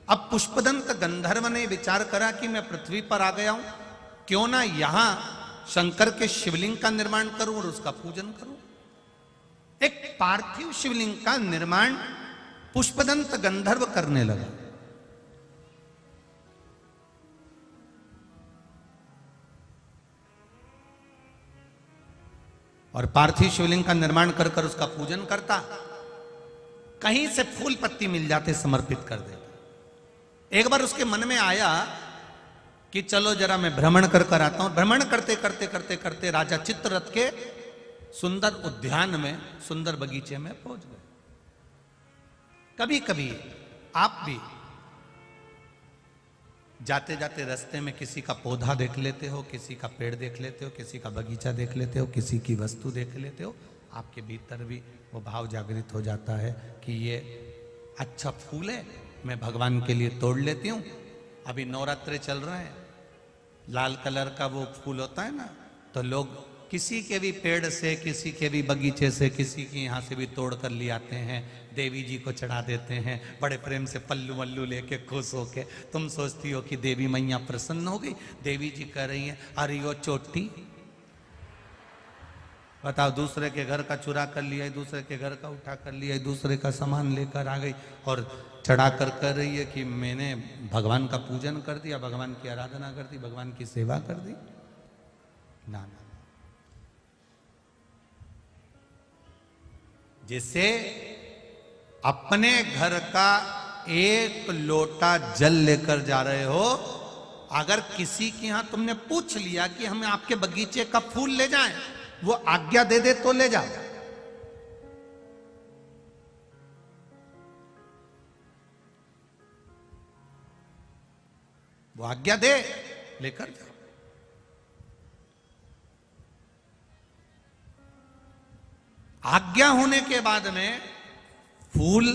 अब पुष्पदंत गंधर्व ने विचार करा कि मैं पृथ्वी पर आ गया हूं, क्यों ना यहां शंकर के शिवलिंग का निर्माण करूं और उसका पूजन करूं। एक पार्थिव शिवलिंग का निर्माण पुष्पदंत गंधर्व करने लगा। और पार्थिव शिवलिंग का निर्माण कर कर उसका पूजन करता, कहीं से फूल पत्ती मिल जाते समर्पित कर देता। एक बार उसके मन में आया कि चलो जरा मैं भ्रमण कर कर आता हूं। भ्रमण करते करते करते करते राजा चित्ररथ के सुंदर उद्यान में, सुंदर बगीचे में पहुंच गए। कभी कभी आप भी जाते जाते रास्ते में किसी का पौधा देख लेते हो, किसी का पेड़ देख लेते हो, किसी का बगीचा देख लेते हो, किसी की वस्तु देख लेते हो, आपके भीतर भी वो भाव जागृत हो जाता है कि ये अच्छा फूल है, मैं भगवान के लिए तोड़ लेती हूँ। अभी नवरात्रे चल रहे हैं, लाल कलर का वो फूल होता है ना, तो लोग किसी के भी पेड़ से, किसी के भी बगीचे से, किसी के यहाँ से भी तोड़ कर ले आते हैं, देवी जी को चढ़ा देते हैं, बड़े प्रेम से पल्लू वल्लू लेके खुश होके। तुम सोचती हो कि देवी मैया प्रसन्न हो गई, देवी जी कह रही हैं अरे यो चोटी, बताओ, दूसरे के घर का चुरा कर लिया, दूसरे के घर का उठा कर लिया, दूसरे का सामान लेकर आ गई और चढ़ा कर कह रही है कि मैंने भगवान का पूजन कर दिया, भगवान की आराधना कर दी, भगवान की सेवा कर दी। ना ना, जिसे अपने घर का एक लोटा जल लेकर जा रहे हो, अगर किसी के यहां तुमने पूछ लिया कि हमें आपके बगीचे का फूल ले जाएं, वो आज्ञा दे दे तो ले जाओ। वो आज्ञा दे, लेकर जाओ। आज्ञा होने के बाद में फूल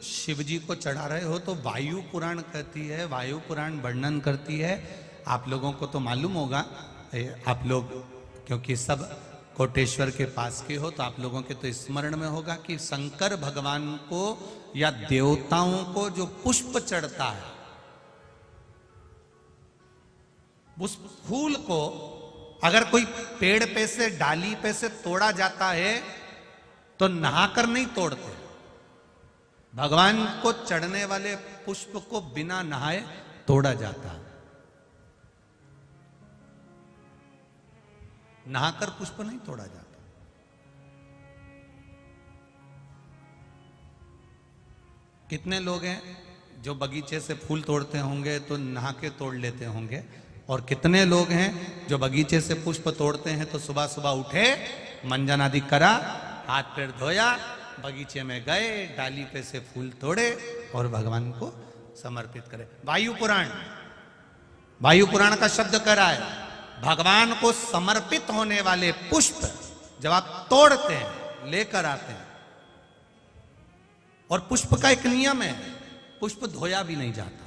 शिव जी को चढ़ा रहे हो तो वायु पुराण कहती है, वायु पुराण वर्णन करती है, आप लोगों को तो मालूम होगा, आप लोग क्योंकि सब कोटेश्वर के पास के हो तो आप लोगों के तो स्मरण में होगा कि शंकर भगवान को या देवताओं को जो पुष्प चढ़ता है, उस फूल को अगर कोई पेड़ पे से, डाली पे से तोड़ा जाता है तो नहाकर नहीं तोड़ते। भगवान को चढ़ने वाले पुष्प को बिना नहाए तोड़ा जाता है, नहाकर पुष्प नहीं तोड़ा जाता। कितने लोग हैं जो बगीचे से फूल तोड़ते होंगे तो नहा के तोड़ लेते होंगे, और कितने लोग हैं जो बगीचे से पुष्प तोड़ते हैं तो सुबह सुबह उठे, मंजन आदि करा, हाथ पैर धोया, बगीचे में गए, डाली पे से फूल तोड़े और भगवान को समर्पित करे। वायु पुराण, वायु पुराण का शब्द कह रहा है भगवान को समर्पित होने वाले पुष्प जब आप तोड़ते हैं, लेकर आते हैं, और पुष्प का एक नियम है, पुष्प धोया भी नहीं जाता,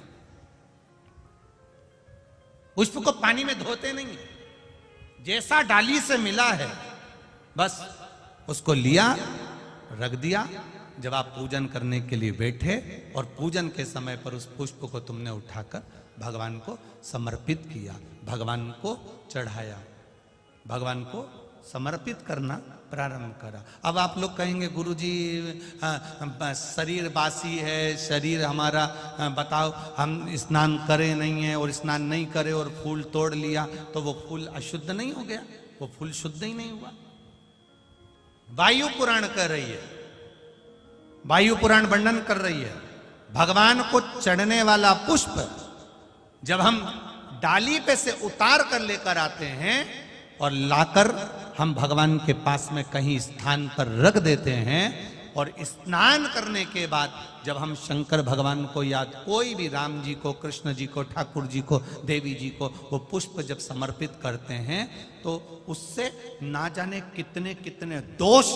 पुष्प को पानी में धोते नहीं, जैसा डाली से मिला है बस उसको लिया, रख दिया। जब आप पूजन करने के लिए बैठे और पूजन के समय पर उस पुष्प को तुमने उठाकर भगवान को समर्पित किया, भगवान को चढ़ाया, भगवान को समर्पित करना प्रारंभ करा। अब आप लोग कहेंगे गुरुजी शरीर बासी है, शरीर हमारा, बताओ हम स्नान करें नहीं है और स्नान नहीं करे और फूल तोड़ लिया तो वो फूल अशुद्ध नहीं हो गया, वो फूल शुद्ध ही नहीं हुआ। वायु पुराण कह रही है, वायु पुराण वर्णन कर रही है, भगवान को चढ़ने वाला पुष्प जब हम डाली पे से उतार कर लेकर आते हैं और लाकर हम भगवान के पास में कहीं स्थान पर रख देते हैं, और स्नान करने के बाद जब हम शंकर भगवान को याद, कोई भी राम जी को, कृष्ण जी को, ठाकुर जी को, देवी जी को वो पुष्प जब समर्पित करते हैं तो उससे ना जाने कितने कितने दोष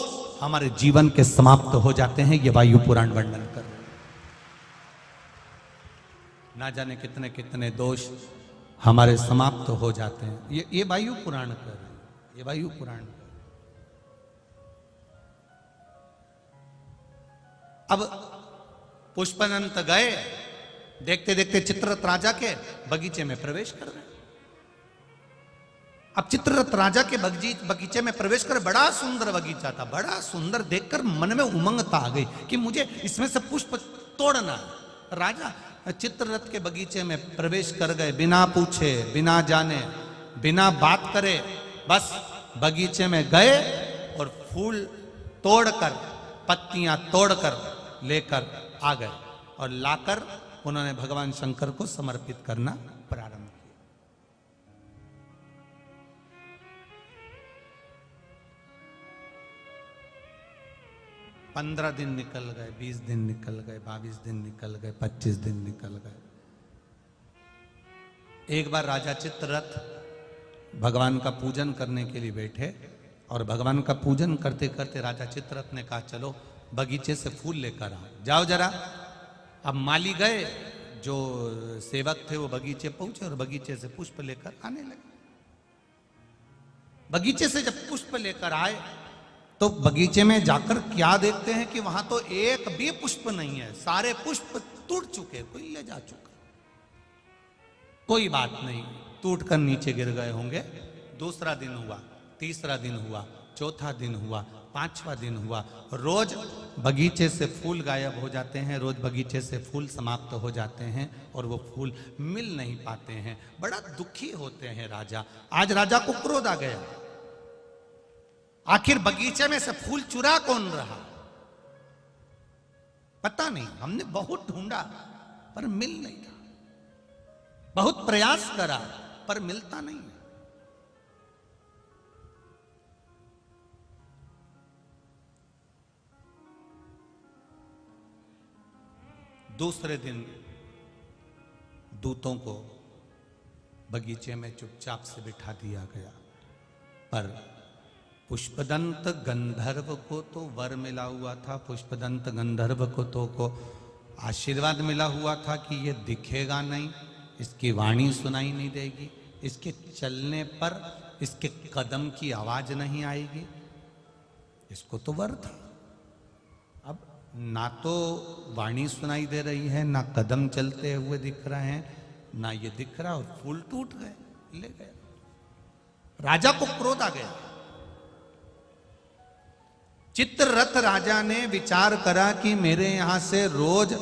हमारे जीवन के समाप्त हो जाते हैं। ये वायु पुराण वर्णन कर रहे हैं। ना जाने कितने कितने दोष हमारे समाप्त हो जाते हैं। ये वायु पुराण कर रहे हैं, ये वायु पुराण। अब पुष्पदंत गए, देखते देखते चित्ररथ राजा के बगीचे में प्रवेश कर रहे हैं। अब चित्ररथ राजा के बगीचे में प्रवेश कर, बड़ा सुंदर बगीचा था, बड़ा सुंदर, देखकर मन में उमंगता आ गई कि मुझे इसमें से पुष्प तोड़ना। राजा चित्ररथ के बगीचे में प्रवेश कर गए, बिना पूछे, बिना जाने, बिना बात करे, बस बगीचे में गए और फूल तोड़कर, पत्तियां तोड़कर लेकर आ गए और लाकर उन्होंने भगवान शंकर को समर्पित करना प्रारंभ किया। 15 दिन निकल गए, 20 दिन निकल गए, 22 दिन निकल गए, 25 दिन निकल गए। एक बार राजा चित्ररथ भगवान का पूजन करने के लिए बैठे और भगवान का पूजन करते करते राजा चित्ररथ ने कहा, चलो बगीचे से फूल लेकर आओ, जाओ जरा। अब माली गए, जो सेवक थे वो बगीचे पहुंचे और बगीचे से पुष्प लेकर आने लगे। बगीचे से जब पुष्प लेकर आए तो बगीचे में जाकर क्या देखते हैं कि वहां तो एक भी पुष्प नहीं है, सारे पुष्प टूट चुके, कोई ले जा चुका। कोई बात नहीं, टूट कर नीचे गिर गए होंगे। दूसरा दिन हुआ, तीसरा दिन हुआ, चौथा दिन हुआ, पांचवा दिन हुआ। रोज बगीचे से फूल गायब हो जाते हैं, रोज बगीचे से फूल समाप्त हो जाते हैं और वो फूल मिल नहीं पाते हैं। बड़ा दुखी होते हैं राजा। आज राजा को क्रोध आ गया, आखिर बगीचे में से फूल चुरा कौन रहा? पता नहीं, हमने बहुत ढूंढा पर मिल नहीं रहा, बहुत प्रयास करा पर मिलता नहीं। दूसरे दिन दूतों को बगीचे में चुपचाप से बिठा दिया गया, पर पुष्पदंत गंधर्व को तो वर मिला हुआ था, पुष्पदंत गंधर्व को आशीर्वाद मिला हुआ था कि ये दिखेगा नहीं, इसकी वाणी सुनाई नहीं देगी, इसके चलने पर इसके कदम की आवाज नहीं आएगी। इसको तो वर था। अब ना तो वाणी सुनाई दे रही है, ना कदम चलते हुए दिख रहे हैं, ना ये दिख रहा, और फूल टूट गए, ले गए। राजा को क्रोध आ गया। चित्ररथ राजा ने विचार करा कि मेरे यहां से रोज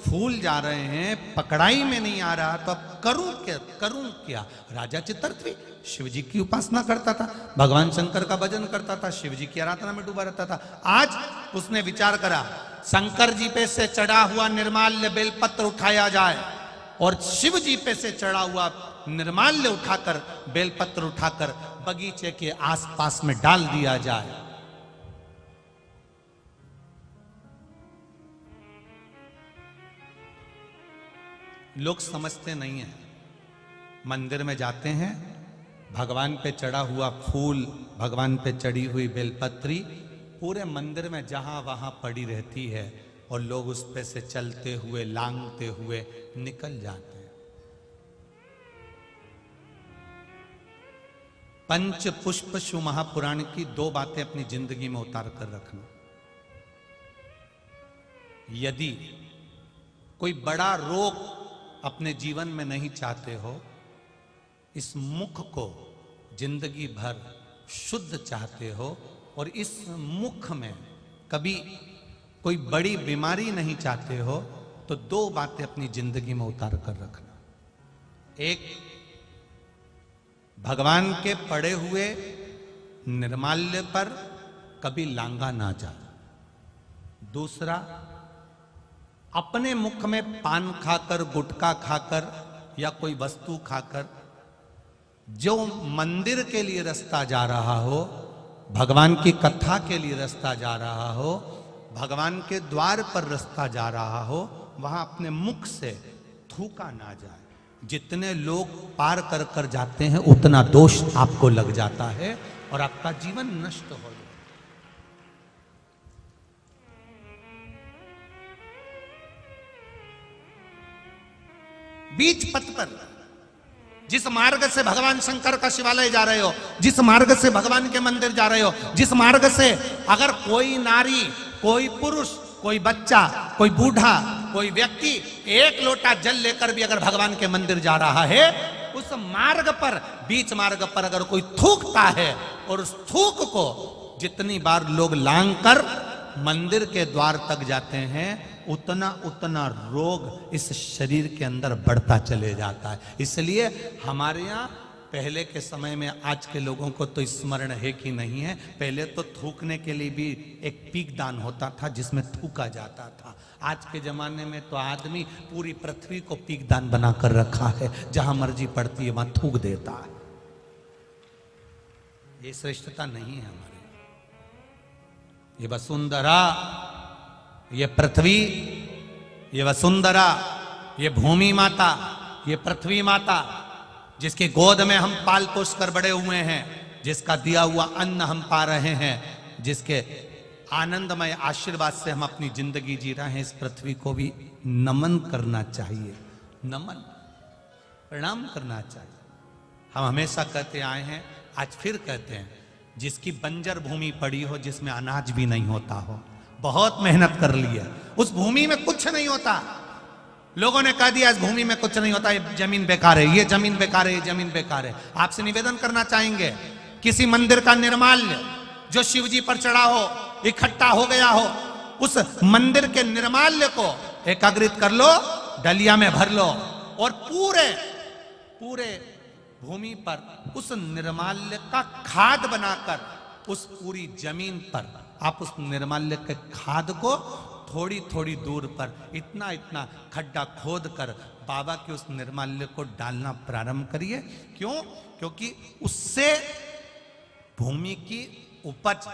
फूल जा रहे हैं, पकड़ाई में नहीं आ रहा, तो अब करूं क्या? राजा चित्ररथ भी शिव जी की उपासना करता था, भगवान शंकर का भजन करता था, शिव जी की आराधना में डूबा रहता था। आज उसने विचार करा, शंकर जी पे से चढ़ा हुआ निर्माल्य बेलपत्र उठाया जाए और शिव जी पे से चढ़ा हुआ निर्माल्य उठाकर, बेलपत्र उठाकर बगीचे के आसपास में डाल दिया जाए। लोग समझते नहीं है, मंदिर में जाते हैं, भगवान पे चढ़ा हुआ फूल, भगवान पे चढ़ी हुई बेलपत्री पूरे मंदिर में जहां वहां पड़ी रहती है और लोग उस पे से चलते हुए, लांघते हुए निकल जाते हैं। पंच पुष्प शिव महापुराण की 2 बातें अपनी जिंदगी में उतार कर रखना। यदि कोई बड़ा रोग अपने जीवन में नहीं चाहते हो, इस मुख को जिंदगी भर शुद्ध चाहते हो और इस मुख में कभी कोई बड़ी बीमारी नहीं चाहते हो, तो 2 बातें अपनी जिंदगी में उतार कर रखना। एक, भगवान के पड़े हुए निर्माल्य पर कभी लांगा ना जा। दूसरा, अपने मुख में पान खाकर, गुटखा खाकर या कोई वस्तु खाकर जो मंदिर के लिए रास्ता जा रहा हो, भगवान की कथा के लिए रास्ता जा रहा हो, भगवान के द्वार पर रास्ता जा रहा हो, वहां अपने मुख से थूका ना जाए। जितने लोग पार कर कर जाते हैं उतना दोष आपको लग जाता है और आपका जीवन नष्ट हो जाता है। बीच पथ पर जिस मार्ग से भगवान शंकर का शिवालय जा रहे हो, जिस मार्ग से भगवान के मंदिर जा रहे हो, जिस मार्ग से अगर कोई नारी, कोई पुरुष, कोई बच्चा, कोई बूढ़ा, कोई व्यक्ति एक लोटा जल लेकर भी अगर भगवान के मंदिर जा रहा है, उस मार्ग पर, बीच मार्ग पर अगर कोई थूकता है और उस थूक को जितनी बार लोग लांग कर मंदिर के द्वार तक जाते हैं, उतना उतना रोग इस शरीर के अंदर बढ़ता चले जाता है। इसलिए हमारे यहाँ पहले के समय में, आज के लोगों को तो स्मरण है कि नहीं है, पहले तो थूकने के लिए भी एक पीक दान होता था जिसमें थूका जाता था। आज के जमाने में तो आदमी पूरी पृथ्वी को पीक दान बना कर रखा है, जहां मर्जी पड़ती है वहां थूक देता है। ये श्रेष्ठता नहीं है हमारे। ये वसुंधरा, ये पृथ्वी, ये वसुंधरा, ये भूमि माता, ये पृथ्वी माता, जिसकी गोद में हम पाल पोस कर बड़े हुए हैं, जिसका दिया हुआ अन्न हम पा रहे हैं, जिसके आनंदमय आशीर्वाद से हम अपनी जिंदगी जी रहे हैं, इस पृथ्वी को भी नमन करना चाहिए। नमन, प्रणाम करना चाहिए। हम हमेशा कहते आए हैं, आज फिर कहते हैं, जिसकी बंजर भूमि पड़ी हो, जिसमें अनाज भी नहीं होता हो, बहुत मेहनत कर ली है, उस भूमि में कुछ नहीं होता, लोगों ने कह दिया इस भूमि में कुछ नहीं होता, ये जमीन बेकार है, ये जमीन बेकार है, ये जमीन बेकार है। आपसे निवेदन करना चाहेंगे, किसी मंदिर का निर्माल्य जो शिव जी पर चढ़ा हो, इकट्ठा हो गया हो, उस मंदिर के निर्माल्य को एकाग्रित कर लो, डलिया में भर लो और पूरे पूरे भूमि पर उस निर्माल्य का खाद बनाकर, उस पूरी जमीन पर आप उस निर्माल्य के खाद को थोड़ी थोड़ी दूर पर इतना इतना खड्डा खोद कर बाबा के उस निर्माल्य को डालना प्रारंभ करिए। क्यों? क्योंकि उससे भूमि की उपज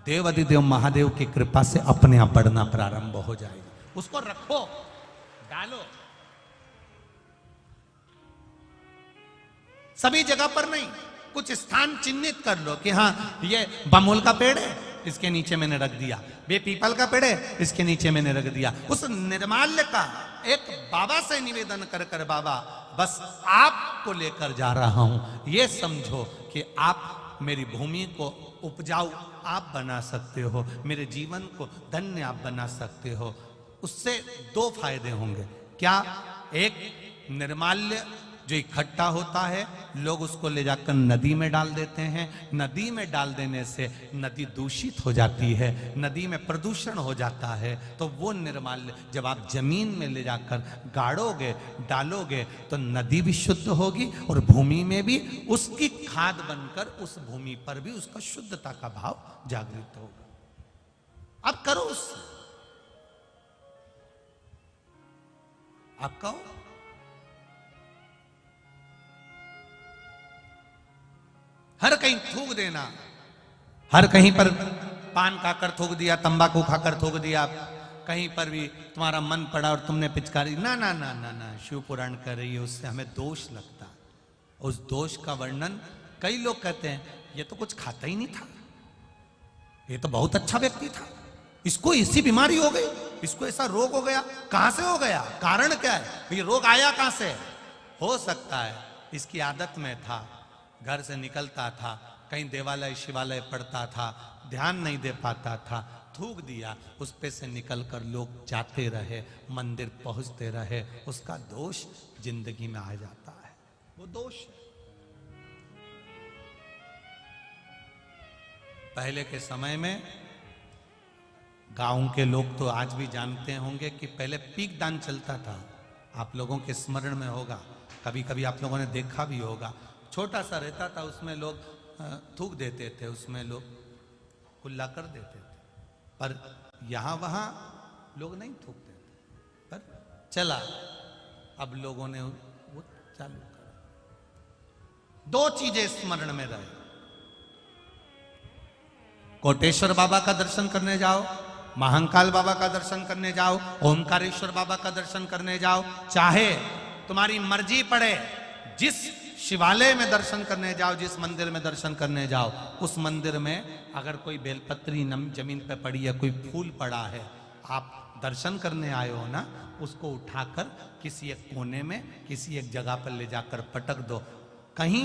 देवाधिदेव महादेव की कृपा से अपने आप बढ़ना प्रारंभ हो जाएगी। उसको रखो, डालो, सभी जगह पर नहीं, कुछ स्थान चिन्हित कर लो कि हाँ ये बमूल का पेड़ है, इसके नीचे मैंने रख दिया, वे पीपल का पेड़ है, इसके नीचे मैंने रख दिया। उस निर्माल्य का एक बाबा से निवेदन कर कर, बाबा बस आपको लेकर जा रहा हूं, ये समझो कि आप मेरी भूमि को उपजाऊ आप बना सकते हो, मेरे जीवन को धन्य आप बना सकते हो। उससे दो फायदे होंगे। क्या? एक, निर्माल्य जो इकट्ठा होता है, लोग उसको ले जाकर नदी में डाल देते हैं, नदी में डाल देने से नदी दूषित हो जाती है, नदी में प्रदूषण हो जाता है। तो वो निर्माल्य जब आप जमीन में ले जाकर गाड़ोगे, डालोगे, तो नदी भी शुद्ध होगी और भूमि में भी उसकी खाद बनकर उस भूमि पर भी उसका शुद्धता का भाव जागृत होगा। अब करो उससे, आप कहो, हर कहीं थूक देना, हर कहीं पर पान खाकर थूक दिया, तंबाकू खाकर थूक दिया, कहीं पर भी तुम्हारा मन पड़ा और तुमने पिचकारी, ना ना ना ना ना, शिव पुराण कर रही है, उससे हमें दोष लगता। उस दोष का वर्णन कई लोग कहते हैं, ये तो कुछ खाता ही नहीं था, ये तो बहुत अच्छा व्यक्ति था, इसको ऐसी बीमारी हो गई, इसको ऐसा रोग हो गया। कहां से हो गया? कारण क्या है? ये रोग आया कहां से? हो सकता है इसकी आदत में था, घर से निकलता था, कहीं देवालय शिवालय पढ़ता था, ध्यान नहीं दे पाता था, थूक दिया, उस पे से निकलकर लोग जाते रहे, मंदिर पहुंचते रहे, उसका दोष जिंदगी में आ जाता है। वो दोष है। पहले के समय में गांव के लोग तो आज भी जानते होंगे कि पहले पीक दान चलता था, आप लोगों के स्मरण में होगा, कभी कभी आप लोगों ने देखा भी होगा, छोटा सा रहता था, उसमें लोग थूक देते थे, उसमें लोग कुल्ला कर देते थे, पर यहां वहां लोग नहीं थूकते थे। पर चला। अब लोगों ने वो चालू कर। दो चीजें स्मरण में रहे, कोटेश्वर बाबा का दर्शन करने जाओ, महाकाल बाबा का दर्शन करने जाओ, ओमकारेश्वर बाबा का दर्शन करने जाओ, चाहे तुम्हारी मर्जी पड़े जिस शिवालय में दर्शन करने जाओ, जिस मंदिर में दर्शन करने जाओ, उस मंदिर में अगर कोई बेलपत्री जमीन पे पड़ी है, कोई फूल पड़ा है, आप दर्शन करने आए हो ना, उसको उठाकर किसी एक कोने में, किसी एक जगह पर ले जाकर पटक दो। कहीं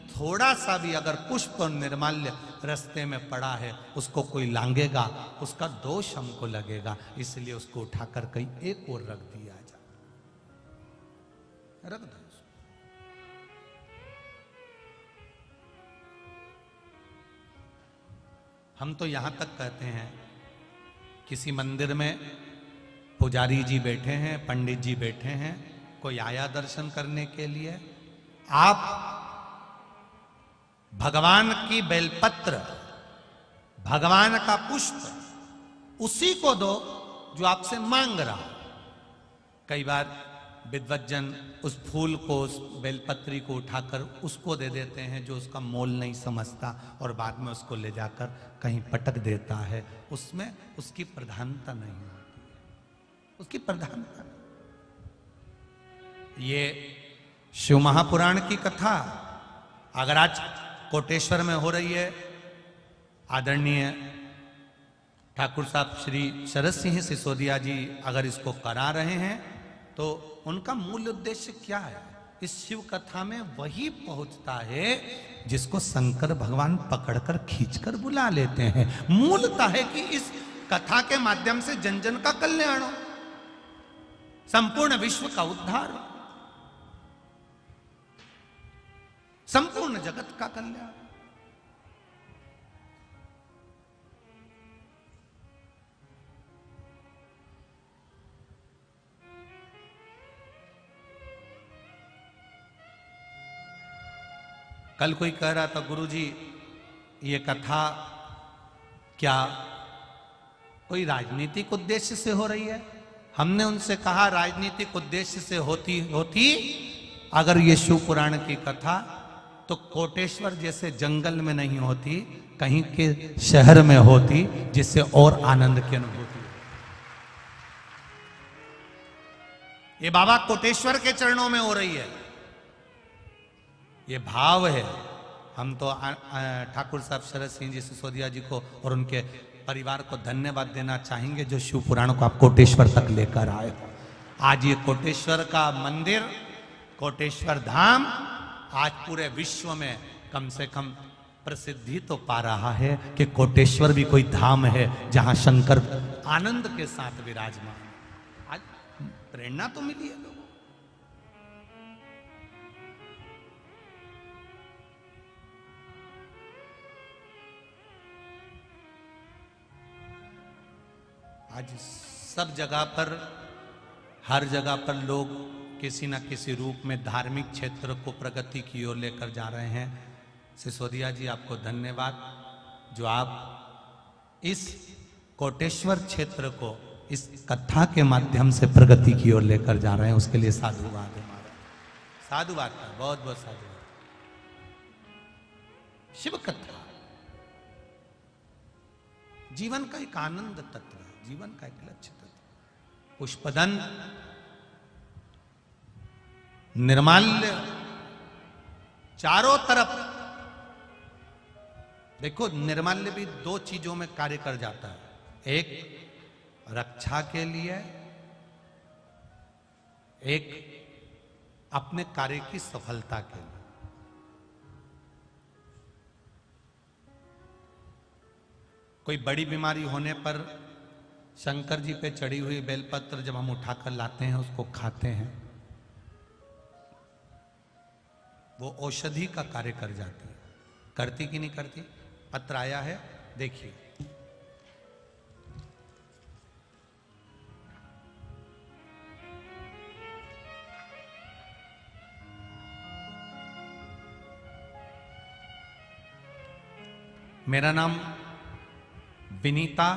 थोड़ा सा भी अगर पुष्प और निर्माल्य रास्ते में पड़ा है, उसको कोई लांगेगा, उसका दोष हमको लगेगा, इसलिए उसको उठाकर कहीं एक और रख दिया जाए, रख दो। हम तो यहां तक कहते हैं, किसी मंदिर में पुजारी जी बैठे हैं, पंडित जी बैठे हैं, कोई आया दर्शन करने के लिए, आप भगवान की बेलपत्र, भगवान का पुष्प उसी को दो जो आपसे मांग रहा। कई बार विद्वज्जन उस फूल को, उस बेलपत्री को उठाकर उसको दे देते हैं जो उसका मोल नहीं समझता, और बाद में उसको ले जाकर कहीं पटक देता है। उसमें उसकी प्रधानता नहीं होती है, उसकी प्रधानता नहीं। ये शिव महापुराण की कथा अगर आज कोटेश्वर में हो रही है, आदरणीय ठाकुर साहब श्री शरद सिंह सिसोदिया जी अगर इसको करा रहे हैं, तो उनका मूल उद्देश्य क्या है? इस शिव कथा में वही पहुंचता है जिसको शंकर भगवान पकड़कर खींचकर बुला लेते हैं। मूलता है कि इस कथा के माध्यम से जन जन का कल्याण हो, संपूर्ण विश्व का उद्धार हो, संपूर्ण जगत का कल्याण। कल कोई कह रहा था, गुरुजी ये कथा क्या कोई राजनीतिक उद्देश्य से हो रही है? हमने उनसे कहा, राजनीतिक उद्देश्य से होती अगर ये शिव पुराण की कथा, तो कोटेश्वर जैसे जंगल में नहीं होती, कहीं के शहर में होती, जिससे और आनंद की अनुभूति। ये बाबा कोटेश्वर के चरणों में हो रही है, ये भाव है। हम तो ठाकुर साहब शरद सिंह जी सिसोदिया जी को और उनके परिवार को धन्यवाद देना चाहेंगे, जो शिव पुराण को आप कोटेश्वर तक लेकर आए हो। आज ये कोटेश्वर का मंदिर, कोटेश्वर धाम आज पूरे विश्व में कम से कम प्रसिद्धि तो पा रहा है कि कोटेश्वर भी कोई धाम है जहां शंकर आनंद के साथ विराजमान। आज प्रेरणा तो मिली है लोगों। आज सब जगह पर, हर जगह पर लोग किसी न किसी रूप में धार्मिक क्षेत्र को प्रगति की ओर लेकर जा रहे हैं। सिसोदिया जी आपको धन्यवाद, जो आप इस कोटेश्वर क्षेत्र को इस कथा के माध्यम से प्रगति की ओर लेकर जा रहे हैं, उसके लिए साधुवाद है हमारा, साधुवाद का बहुत बहुत साधुवाद। शिव कथा जीवन का एक आनंद तत्व है, जीवन का एक लक्ष्य तत्व। पुष्पदन, निर्माल्य, चारों तरफ देखो, निर्माल्य भी दो चीजों में कार्य कर जाता है, एक रक्षा के लिए, एक अपने कार्य की सफलता के लिए। कोई बड़ी बीमारी होने पर शंकर जी पे चढ़ी हुई बेलपत्र जब हम उठाकर लाते हैं, उसको खाते हैं, वो औषधि का कार्य कर जाती है। करती कि नहीं करती? पत्र आया है, देखिए। मेरा नाम विनीता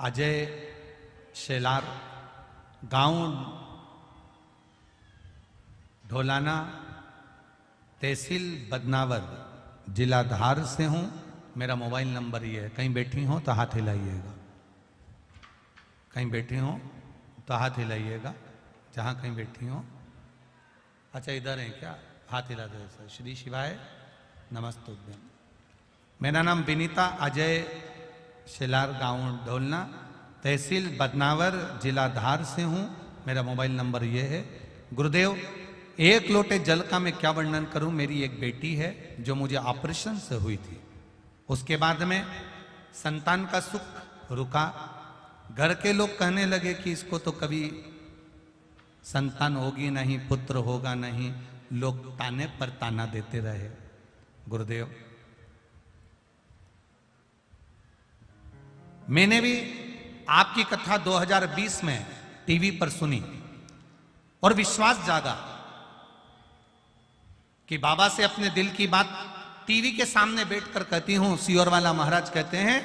अजय शेलार गांव ढोलाना, तहसील बदनावर, जिला धार से हूं। मेरा मोबाइल नंबर ये है। कहीं बैठी हो तो हाथ हिलाइएगा, कहीं बैठी हो तो हाथ हिलाइएगा, जहां कहीं बैठी हो। अच्छा इधर है क्या? हाथ हिला दो सर। श्री शिवाय नमस्तुभ्यम। मेरा नाम विनीता अजय शिलार, गांव ढोलना, तहसील बदनावर, जिला धार से हूं। मेरा मोबाइल नंबर ये है। गुरुदेव, एक लोटे जल का मैं क्या वर्णन करूं। मेरी एक बेटी है जो मुझे ऑपरेशन से हुई थी, उसके बाद में संतान का सुख रुका। घर के लोग कहने लगे कि इसको तो कभी संतान होगी नहीं, पुत्र होगा नहीं। लोग ताने पर ताना देते रहे। गुरुदेव, मैंने भी आपकी कथा 2020 में टीवी पर सुनी और विश्वास जागा कि बाबा से अपने दिल की बात टीवी के सामने बैठकर कहती हूं। सियोरवाला महाराज कहते हैं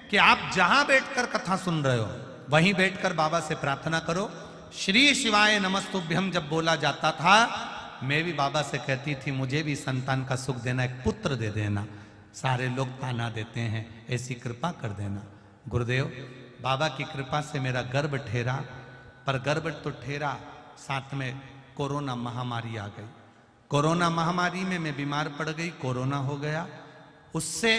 कि आप जहां बैठकर कथा सुन रहे हो वहीं बैठकर बाबा से प्रार्थना करो। श्री शिवाय नमस्तुभ्यम जब बोला जाता था, मैं भी बाबा से कहती थी मुझे भी संतान का सुख देना, एक पुत्र दे देना। सारे लोग ताना देते हैं, ऐसी कृपा कर देना। गुरुदेव, बाबा की कृपा से मेरा गर्भ ठहरा, पर गर्भ तो ठहरा, साथ में कोरोना महामारी आ गई। कोरोना महामारी में मैं बीमार पड़ गई, कोरोना हो गया। उससे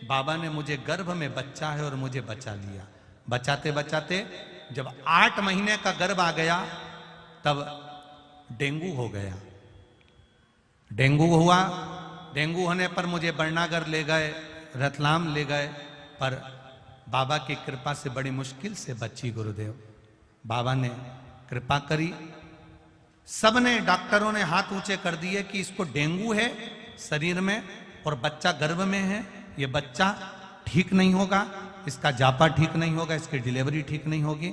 बाबा ने मुझे गर्भ में बच्चा है और मुझे बचा लिया। बचाते बचाते जब 8 महीने का गर्भ आ गया तब डेंगू हो गया। डेंगू हुआ। डेंगू होने पर मुझे बरनागर ले गए, रतलाम ले गए, पर बाबा की कृपा से बड़ी मुश्किल से बची। गुरुदेव, बाबा ने कृपा करी। सबने, डॉक्टरों ने हाथ ऊंचे कर दिए कि इसको डेंगू है शरीर में और बच्चा गर्भ में है, ये बच्चा ठीक नहीं होगा, इसका जापा ठीक नहीं होगा, इसकी डिलीवरी ठीक नहीं होगी।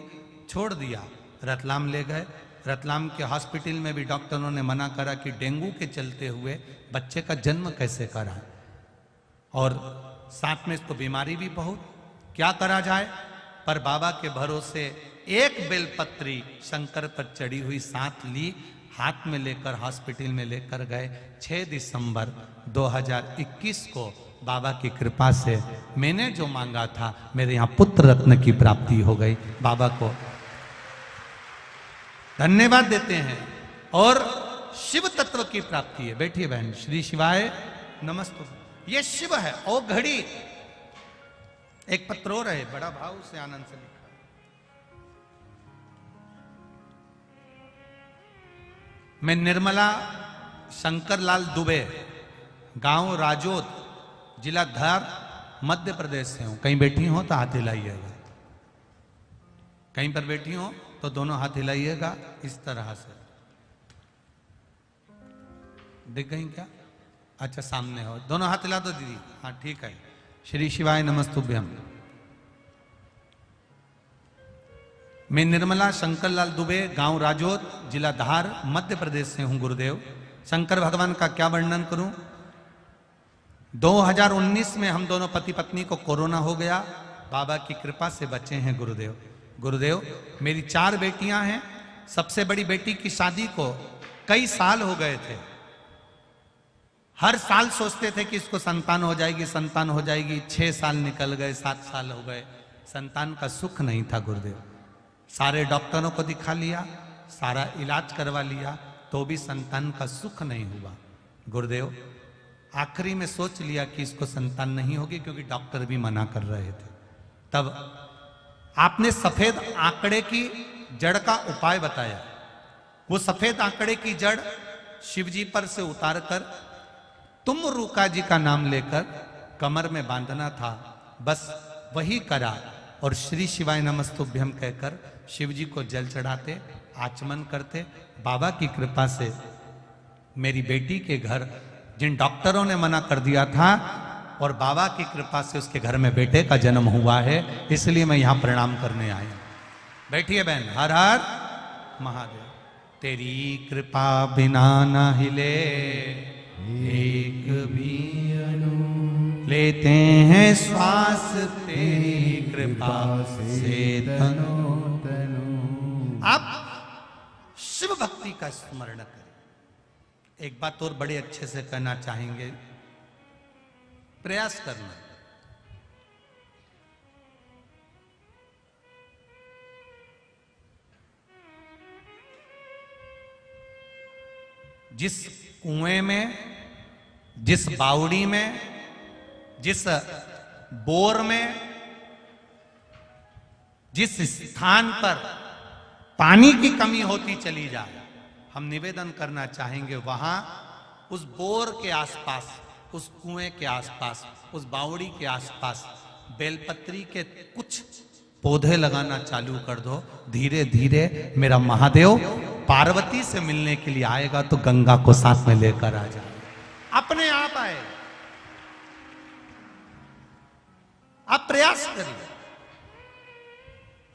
छोड़ दिया। रतलाम ले गए। रतलाम के हॉस्पिटल में भी डॉक्टरों ने मना करा कि डेंगू के चलते हुए बच्चे का जन्म कैसे कराएं, और साथ में इसको बीमारी भी बहुत, क्या करा जाए। पर बाबा के भरोसे एक बेलपत्री शंकर पर चढ़ी हुई साथ ली, हाथ में लेकर हॉस्पिटल में लेकर गए। 6 दिसंबर 2021 को बाबा की कृपा से मैंने जो मांगा था, मेरे यहाँ पुत्र रत्न की प्राप्ति हो गई। बाबा को धन्यवाद देते हैं। और शिव तत्व की प्राप्ति है। बैठिए बहन। श्री शिवाय नमस्तु। ये शिव है। ओ घड़ी एक पत्र और है, बड़ा भाव से आनंद से लिखा। मैं निर्मला शंकरलाल दुबे, गांव राजोद, जिला धार, मध्य प्रदेश से हूं। कहीं बैठी हो तो हाथ हिलाइएगा, कहीं पर बैठी हो तो दोनों हाथ हिलाइएगा इस तरह से। दिख गई क्या? अच्छा सामने हो, दोनों हाथ हिला दो दीदी। हाँ ठीक है। श्री शिवाय नमस्तुभ्यम। मैं निर्मला शंकरलाल दुबे, गांव राजोद, जिला धार, मध्य प्रदेश से हूं। गुरुदेव, शंकर भगवान का क्या वर्णन करूं। 2019 में हम दोनों पति पत्नी को कोरोना हो गया, बाबा की कृपा से बचे हैं। गुरुदेव, गुरुदेव, मेरी 4 बेटियां हैं। सबसे बड़ी बेटी की शादी को कई साल हो गए थे। हर साल सोचते थे कि इसको संतान हो जाएगी, संतान हो जाएगी। 6 साल निकल गए, 7 साल हो गए, संतान का सुख नहीं था। गुरुदेव, सारे डॉक्टरों को दिखा लिया, सारा इलाज करवा लिया, तो भी संतान का सुख नहीं हुआ। गुरुदेव, आखिरी में सोच लिया कि इसको संतान नहीं होगी, क्योंकि डॉक्टर भी मना कर रहे थे। तब आपने सफेद आंकड़े की जड़ का उपाय बताया। वो सफेद आंकड़े की जड़ शिवजी पर से उतारकर तुम रूका जी का नाम लेकर कमर में बांधना था। बस वही करा और श्री शिवाय नमस्तुभ्यम कहकर शिवजी को जल चढ़ाते, आचमन करते। बाबा की कृपा से मेरी बेटी के घर, जिन डॉक्टरों ने मना कर दिया था, और बाबा की कृपा से उसके घर में बेटे का जन्म हुआ है। इसलिए मैं यहां प्रणाम करने आया। बैठिए बहन। हर हर महादेव। तेरी कृपा बिना न हिले एक भी अनु, लेते हैं श्वास तेरी कृपा से तनो तनु, आप शिव भक्ति का स्मरण करें। एक बात और बड़े अच्छे से कहना चाहेंगे, प्रयास करना। जिस कुएं में, जिस बावड़ी में, जिस बोर में, जिस स्थान पर पानी की कमी होती चली जाए, हम निवेदन करना चाहेंगे वहां उस बोर के आसपास, उस कुएं के आसपास, उस बावड़ी के आसपास बेलपत्री के कुछ पौधे लगाना चालू कर दो। धीरे धीरे मेरा महादेव पार्वती से मिलने के लिए आएगा तो गंगा को साथ में लेकर आ जाए, अपने आप आए। आप प्रयास करिए।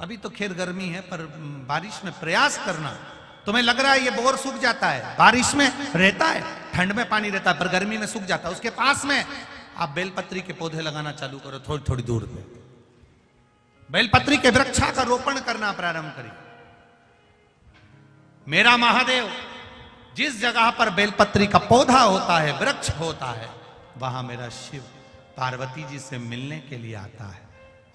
अभी तो खैर गर्मी है, पर बारिश में प्रयास करना। तुम्हें लग रहा है ये बोर सूख जाता है, बारिश में रहता है, ठंड में पानी रहता है, पर गर्मी में सूख जाता है। उसके पास में आप बेलपत्री के पौधे लगाना चालू करो, थोड़ी थोड़ी दूर पे बेलपत्री के वृक्षा का रोपण करना प्रारंभ करिए। मेरा महादेव जिस जगह पर बेलपत्री का पौधा होता है, वृक्ष होता है, वहां मेरा शिव पार्वती जी से मिलने के लिए आता है।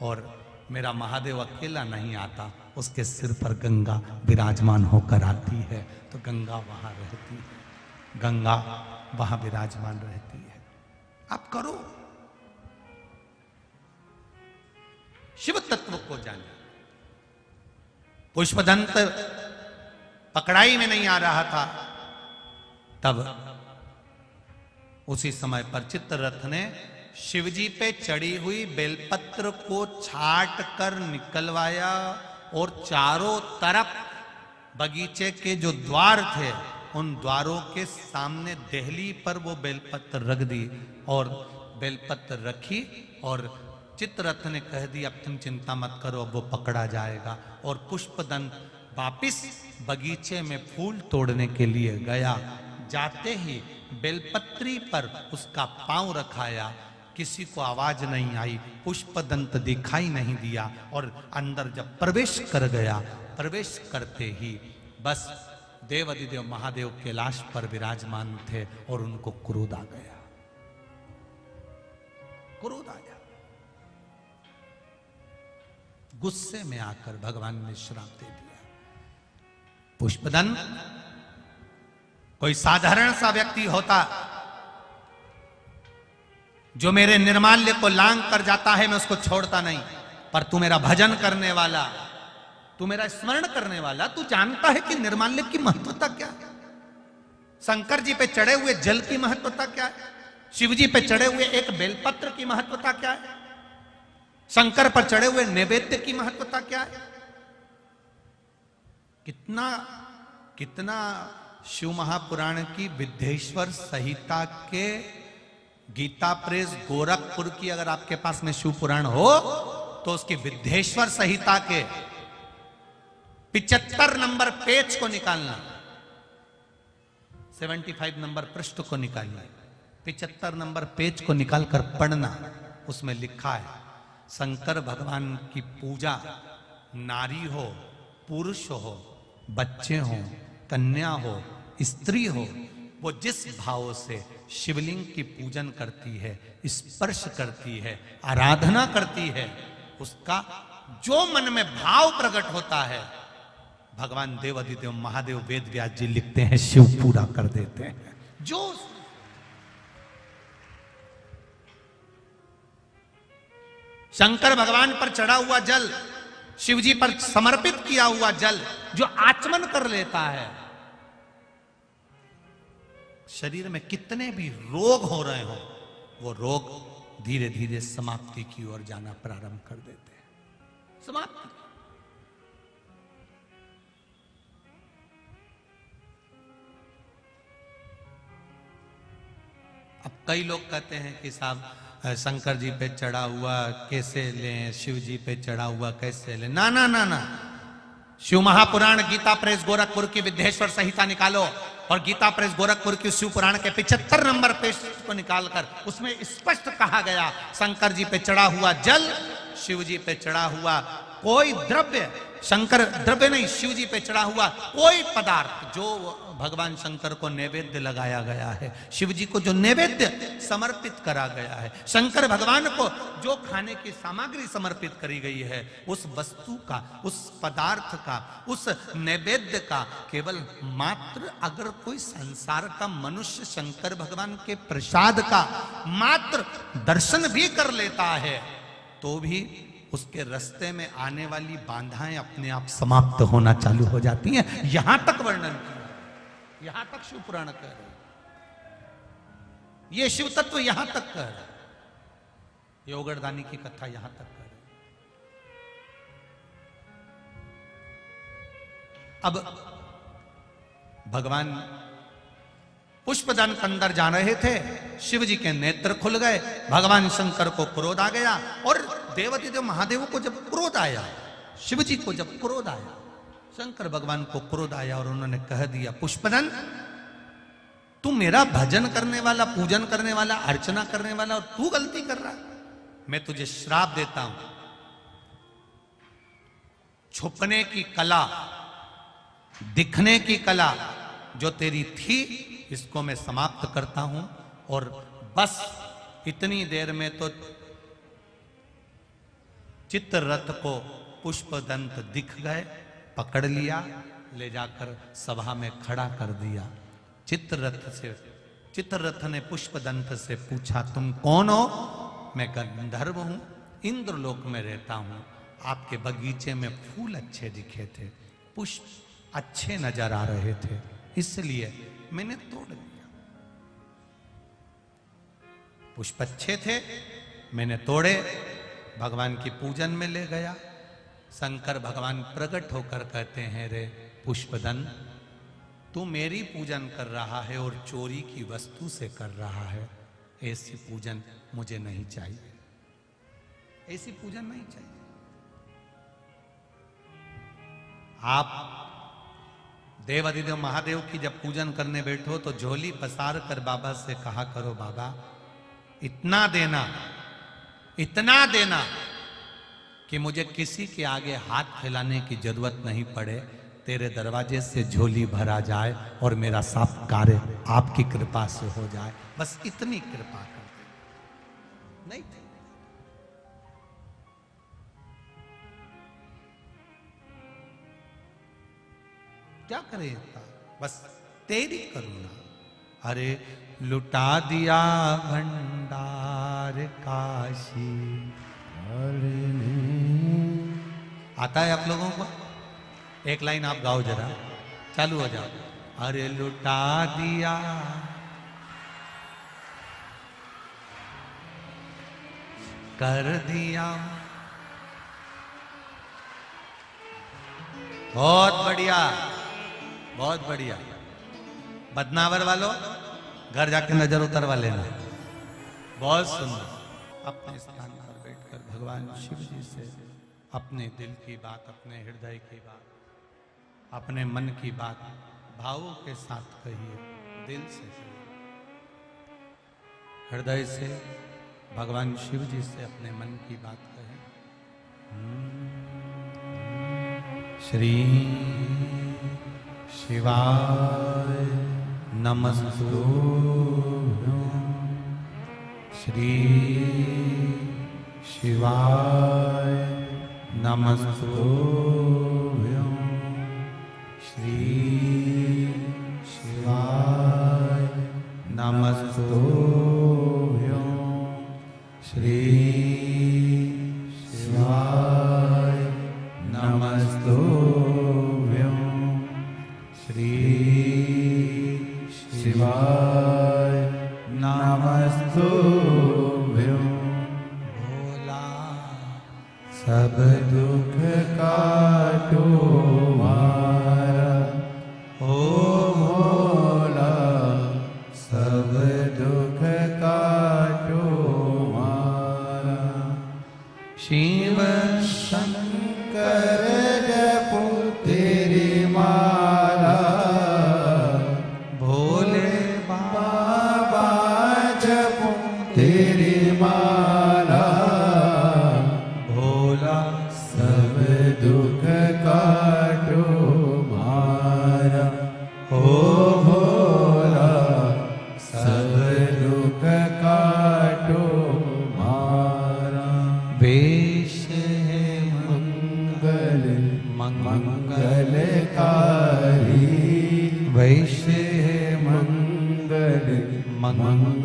और मेरा महादेव अकेला नहीं आता, उसके सिर पर गंगा विराजमान होकर आती है, तो गंगा वहां रहती है, गंगा वहां विराजमान रहती है। आप करो, शिव तत्व को जाने। पुष्पदंत पकड़ाई में नहीं आ रहा था, तब उसी समय पर चित्ररथ ने शिवजी पे चढ़ी हुई बेलपत्र को छाट कर निकलवाया और चारों तरफ बगीचे के जो द्वार थे, उन द्वारों के सामने देहली पर वो बेलपत्र रख दी। और बेलपत्र रखी और चित्ररथ ने कह दिया, अब तुम चिंता मत करो, अब वो पकड़ा जाएगा। और पुष्पदंत वापिस बगीचे में फूल तोड़ने के लिए गया। जाते ही बेलपत्री पर उसका पांव रखाया, किसी को आवाज नहीं आई, पुष्पदंत दिखाई नहीं दिया। और अंदर जब प्रवेश कर गया, प्रवेश करते ही बस देवाधिदेव महादेव कैलाश पर विराजमान थे और उनको क्रोध आ गया, क्रोध आ गया। गुस्से में आकर भगवान ने श्राप दे दिया। पुष्पदंत कोई साधारण सा व्यक्ति होता जो मेरे निर्माल्य को लांग कर जाता है, मैं उसको छोड़ता नहीं, पर तू मेरा भजन करने वाला, तू मेरा स्मरण करने वाला, तू जानता है कि निर्माल्य की महत्वता क्या है, शंकर जी पे चढ़े हुए जल की महत्वता क्या है, शिव जी पे चढ़े हुए एक बेलपत्र की महत्वता क्या है, शंकर पर चढ़े हुए नैवेद्य की महत्वता क्या है। कितना कितना शिव महापुराण की विद्येश्वर संहिता के गीता प्रेस गोरखपुर की अगर आपके पास में शिव पुराण हो तो उसकी विद्येश्वर संहिता के 75 नंबर पेज को निकालना, 75 नंबर पृष्ठ को निकालना, 75 नंबर पेज को निकालकर पढ़ना। उसमें लिखा है, शंकर भगवान की पूजा नारी हो, पुरुष हो, बच्चे हो, कन्या हो, स्त्री हो, वो जिस भाव से शिवलिंग की पूजन करती है, स्पर्श करती है, आराधना करती है, उसका जो मन में भाव प्रकट होता है, भगवान देवाधिदेव महादेव वेद व्यास जी लिखते हैं, शिव पूरा कर देते हैं। जो शंकर भगवान पर चढ़ा हुआ जल, शिव जी पर समर्पित किया हुआ जल जो आचमन कर लेता है, शरीर में कितने भी रोग हो रहे हो, वो रोग धीरे धीरे समाप्ति की ओर जाना प्रारंभ कर देते हैं। समाप्ति। अब कई लोग कहते हैं कि साहब शंकर जी पे चढ़ा हुआ कैसे लें, शिव जी पे चढ़ा हुआ कैसे लें। ना ना ना ना, शिव महापुराण गीता प्रेस गोरखपुर की विद्येश्वर संहिता निकालो और गीता प्रेस गोरखपुर की शिव पुराण के 75 नंबर पेज को निकालकर उसमें स्पष्ट कहा गया, शंकर जी पे चढ़ा हुआ जल, शिव जी पे चढ़ा हुआ कोई द्रव्य, शंकर द्रव्य नहीं, शिव जी पे चढ़ा हुआ कोई पदार्थ जो भगवान शंकर को नैवेद्य लगाया गया है, शिव जी को जो नैवेद्य समर्पित करा गया है, शंकर भगवान को जो खाने की सामग्री समर्पित करी गई है, उस वस्तु का, उस पदार्थ का, उस नैवेद्य का केवल मात्र अगर कोई संसार का मनुष्य शंकर भगवान के प्रसाद का मात्र दर्शन भी कर लेता है तो भी उसके रास्ते में आने वाली बाधाएं अपने आप समाप्त होना चालू हो जाती हैं। यहां तक वर्णन किया, यहां तक शिव पुराण कह रहे, ये शिव तत्व यहां तक कह रहे, ये ओगरदानी की कथा यहां तक कह रहे। अब भगवान पुष्पदंत अंदर जा रहे थे, शिव जी के नेत्र खुल गए, भगवान शंकर को क्रोध आ गया, और देवाधिदेव महादेव को जब क्रोध आया, शिव जी को जब क्रोध आया, शंकर भगवान को क्रोध आया और उन्होंने कह दिया, पुष्पदंत तू मेरा भजन करने वाला, पूजन करने वाला, अर्चना करने वाला, और तू गलती कर रहा, मैं तुझे श्राप देता हूं, छुपने की कला, दिखने की कला जो तेरी थी इसको मैं समाप्त करता हूं, और बस इतनी देर में तो चित्ररथ को पुष्पदंत दिख गए, पकड़ लिया, ले जाकर सभा में खड़ा कर दिया। चित्ररथ ने पुष्पदंत से पूछा, तुम कौन हो? मैं गंधर्व हूं, इंद्रलोक में रहता हूं, आपके बगीचे में फूल अच्छे दिखे थे, पुष्प अच्छे नजर आ रहे थे, इसलिए मैंने तोड़ दिया। पुष्प अच्छे थे, मैंने तोड़े, भगवान की पूजन में ले गया। शंकर भगवान प्रकट होकर कहते हैं, रे पुष्पदंत तू मेरी पूजन कर रहा है और चोरी की वस्तु से कर रहा है, ऐसी पूजन मुझे नहीं चाहिए, ऐसी पूजन नहीं चाहिए। आप देवाधिदेव महादेव की जब पूजन करने बैठो तो झोली पसार कर बाबा से कहा करो, बाबा इतना देना कि मुझे किसी के आगे हाथ फैलाने की जरूरत नहीं पड़े, तेरे दरवाजे से झोली भरा जाए और मेरा सब कार्य आपकी कृपा से हो जाए, बस इतनी कृपा कर दे। नहीं थे, क्या करे इतना, बस तेरी करुणा। अरे लुटा दिया भंडार काशी, आता है आप लोगों को? एक लाइन आप गाओ जरा, चालू हो जाओ। अरे लुटा दिया कर दिया, बहुत बढ़िया, बहुत बढ़िया। बदनावर वालों घर जाके नजर उतरवा लेना, बहुत सुंदर। अपने स्थान पर बैठकर भगवान शिव जी से अपने दिल की बात, अपने हृदय की बात, अपने मन की बात भावों के साथ कहिए, दिल से कहिए, हृदय से भगवान शिव जी से अपने मन की बात कहें। श्री शिवाय नमस्तुभ्यं, श्री शिवाय नमस्तुभ्यं, श्री शिवाय नमस्तुभ्यं, श्री शिवाय नमस्तुभ्यं, श्री शिवाय नमस्तुभ्यं। भोला सब दुख काटो मारा, ओ भोला सब दुख काटो मारा। शिव शंकर जपो तेरी माला, भोले बाबा जपो तेरी माला, भोला सब दुख का वैश्य मंगल मंगलकारी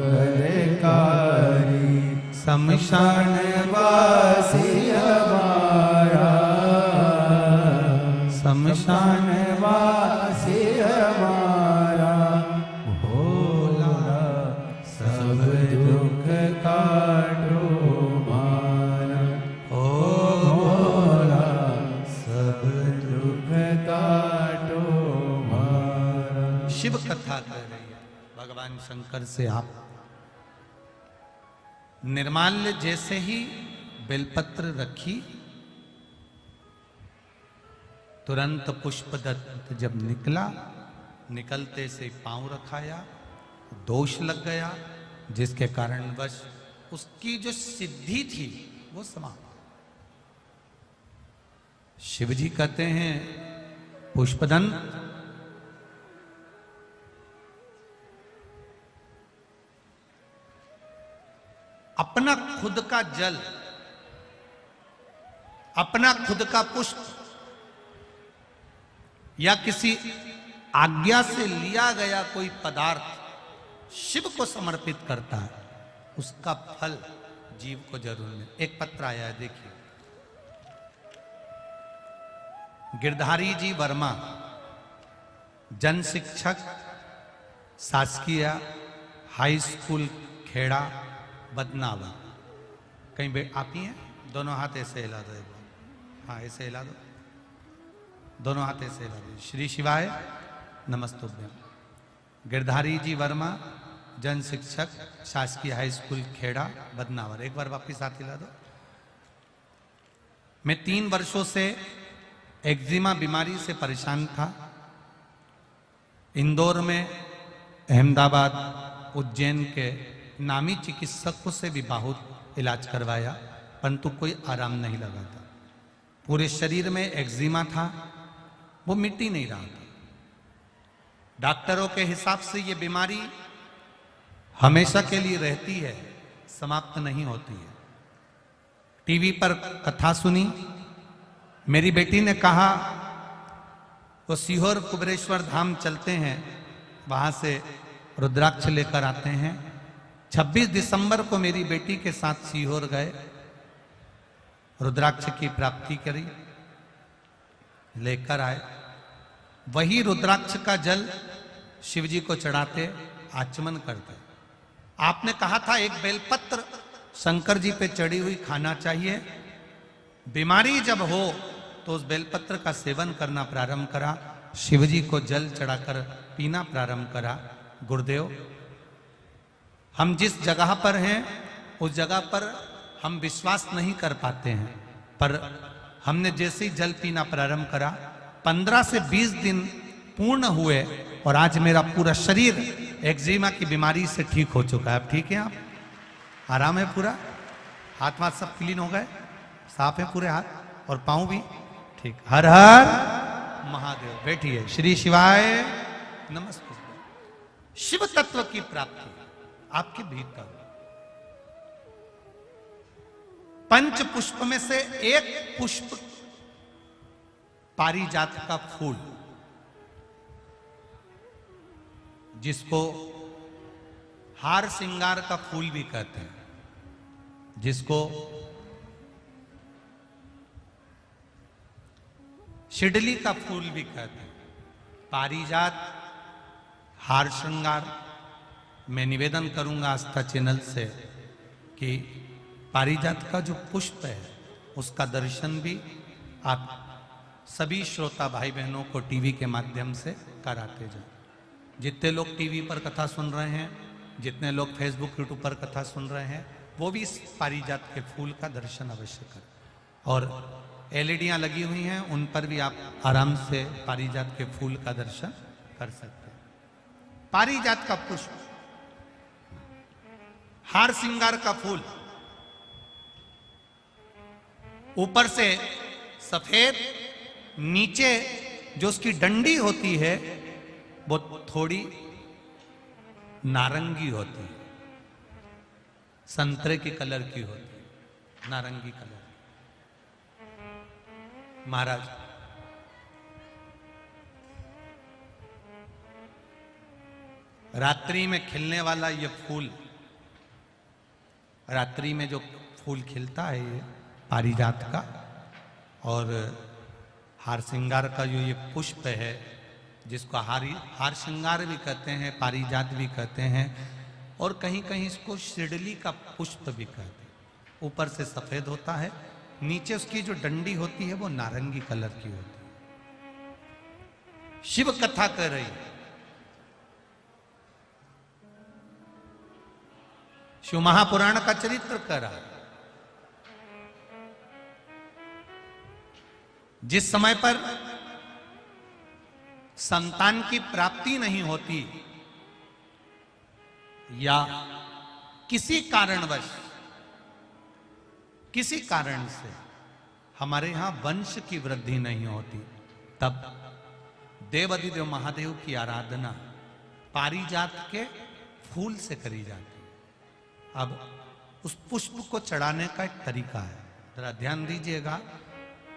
शमशान वासी हमारा, शमशान वासी हमारा, भोला सब दुख काटो मारा। ओ भोला सब दुख काटो मारा। शिव कथा कह रही है भगवान शंकर से। आप निर्माल्य जैसे ही बेलपत्र रखी, तुरंत पुष्पदत्त जब निकला, निकलते से पांव रखाया, दोष लग गया, जिसके कारणवश उसकी जो सिद्धि थी वो समाप्त। शिव जी कहते हैं पुष्पदंत, अपना खुद का जल, अपना खुद का पुष्प या किसी आज्ञा से लिया गया कोई पदार्थ शिव को समर्पित करता है, उसका फल जीव को जरूर मिले। एक पत्र आया है, देखिए। गिरधारी जी वर्मा, जन शिक्षक, शासकीय हाई स्कूल खेड़ा, बदनावर। कहीं आप ही हैं? दोनों हाथ ऐसे हिला दो, हाँ ऐसे हिला दो, दोनों हाथ ऐसे हिला दो। श्री शिवाय नमस्तुभ्यम। गिरधारी जी वर्मा, जन शिक्षक, शासकीय हाई स्कूल खेड़ा, बदनावर। एक बार वापिस हाथ हिला दो। मैं 3 वर्षों से एक्जिमा बीमारी से परेशान था। इंदौर में, अहमदाबाद, उज्जैन के नामी चिकित्सकों से भी बहुत इलाज करवाया, परंतु कोई आराम नहीं लगा था। पूरे शरीर में एक्जिमा था, वो मिट ही नहीं रहा था। डॉक्टरों के हिसाब से ये बीमारी हमेशा के लिए रहती है, समाप्त नहीं होती है। टीवी पर कथा सुनी, मेरी बेटी ने कहा वो सीहोर कुबेरेश्वर धाम चलते हैं, वहां से रुद्राक्ष लेकर आते हैं। 26 दिसंबर को मेरी बेटी के साथ सीहोर गए, रुद्राक्ष की प्राप्ति करी, लेकर आए। वही रुद्राक्ष का जल शिवजी को चढ़ाते, आचमन करते। आपने कहा था एक बेलपत्र शंकर जी पे चढ़ी हुई खाना चाहिए। बीमारी जब हो तो उस बेलपत्र का सेवन करना प्रारंभ करा, शिवजी को जल चढ़ाकर पीना प्रारंभ करा। गुरुदेव, हम जिस जगह पर हैं उस जगह पर हम विश्वास नहीं कर पाते हैं, पर हमने जैसे ही जल पीना प्रारंभ करा, 15 से 20 दिन पूर्ण हुए और आज मेरा पूरा शरीर एक्जिमा की बीमारी से ठीक हो चुका है। अब ठीक है, आप आराम है पूरा, हाथ वाथ सब क्लीन हो गए, साफ है पूरे हाथ और पांव भी ठीक। हर हर महादेव। बैठिए। श्री शिवाय नमस्ते। शिव तत्व की प्राप्ति आपके भीतर। पंच पुष्प में से एक पुष्प पारिजात का फूल, जिसको हार श्रृंगार का फूल भी कहते हैं, जिसको शिडली का फूल भी कहते हैं। पारिजात, हार श्रृंगार। मैं निवेदन करूंगा आस्था चैनल से कि पारिजात का जो पुष्प है उसका दर्शन भी आप सभी श्रोता भाई बहनों को टीवी के माध्यम से कराते जाओ। जितने लोग टीवी पर कथा सुन रहे हैं, जितने लोग फेसबुक यूट्यूब पर कथा सुन रहे हैं, वो भी इस पारिजात के फूल का दर्शन अवश्य करें। और एलईडियां लगी हुई हैं, उन पर भी आप आराम से पारिजात के फूल का दर्शन कर सकते हैं। पारिजात का पुष्प, हार श्रृंगार का फूल, ऊपर से सफेद, नीचे जो उसकी डंडी होती है वो थोड़ी नारंगी होती है, संतरे की कलर की होती है, नारंगी कलर। महाराज रात्रि में खिलने वाला ये फूल, रात्रि में जो फूल खिलता है ये पारिजात का, और हार श्रृंगार का जो ये पुष्प है जिसको हार श्रृंगार भी कहते हैं, पारिजात भी कहते हैं, और कहीं कहीं इसको शिरडली का पुष्प भी कहते हैं। ऊपर से सफेद होता है, नीचे उसकी जो डंडी होती है वो नारंगी कलर की होती है। शिव कथा कर रही है, शिव महापुराण का चरित्र कर रहा है। जिस समय पर संतान की प्राप्ति नहीं होती या किसी कारणवश, किसी कारण से हमारे यहां वंश की वृद्धि नहीं होती, तब देवाधिदेव महादेव की आराधना पारिजात के फूल से करी जाती है। अब उस पुष्प को चढ़ाने का एक तरीका है, जरा ध्यान दीजिएगा।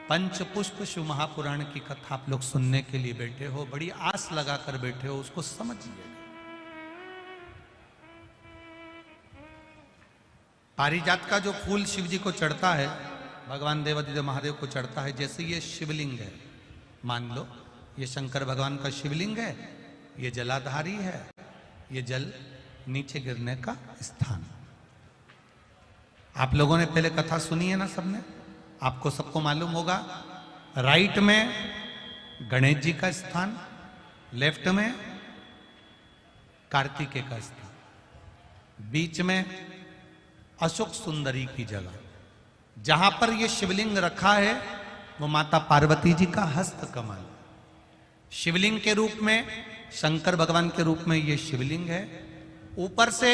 पंच पुष्प शिव महापुराण की कथा आप लोग सुनने के लिए बैठे हो, बड़ी आस लगाकर बैठे हो, उसको समझिए। पारिजात का जो फूल शिव जी को चढ़ता है, भगवान देवाधिदेव महादेव को चढ़ता है, जैसे ये शिवलिंग है, मान लो ये शंकर भगवान का शिवलिंग है, ये जलाधारी है, ये जल नीचे गिरने का स्थान। आप लोगों ने पहले कथा सुनी है ना सबने, आपको सबको मालूम होगा। राइट में गणेश जी का स्थान, लेफ्ट में कार्तिकेय का स्थान, बीच में अशोक सुंदरी की जगह। जहां पर यह शिवलिंग रखा है वो माता पार्वती जी का हस्त कमल, शिवलिंग के रूप में, शंकर भगवान के रूप में यह शिवलिंग है। ऊपर से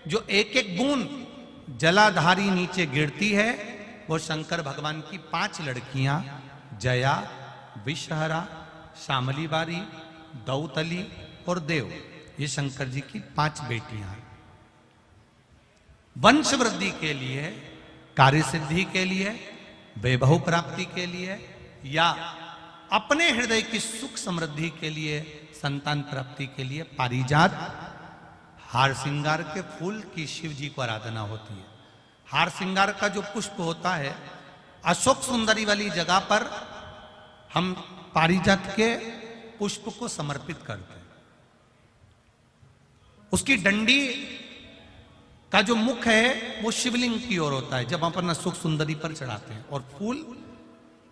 जो एक एक बूंद जलाधारी नीचे गिरती है वो शंकर भगवान की 5 लड़कियां, जया, विषहरा, शामली बारी, दौतली और देव, ये शंकर जी की 5 बेटियां हैं। वंश वृद्धि के लिए, कार्य सिद्धि के लिए, वैभव प्राप्ति के लिए, या अपने हृदय की सुख समृद्धि के लिए, संतान प्राप्ति के लिए पारिजात हार श्रृंगार के फूल की शिव जी को आराधना होती है। हार श्रृंगार का जो पुष्प होता है, अशोक सुंदरी वाली जगह पर हम पारिजात के पुष्प को समर्पित करते हैं। उसकी डंडी का जो मुख है वो शिवलिंग की ओर होता है जब हम अपना अशोक सुंदरी पर चढ़ाते हैं, और फूल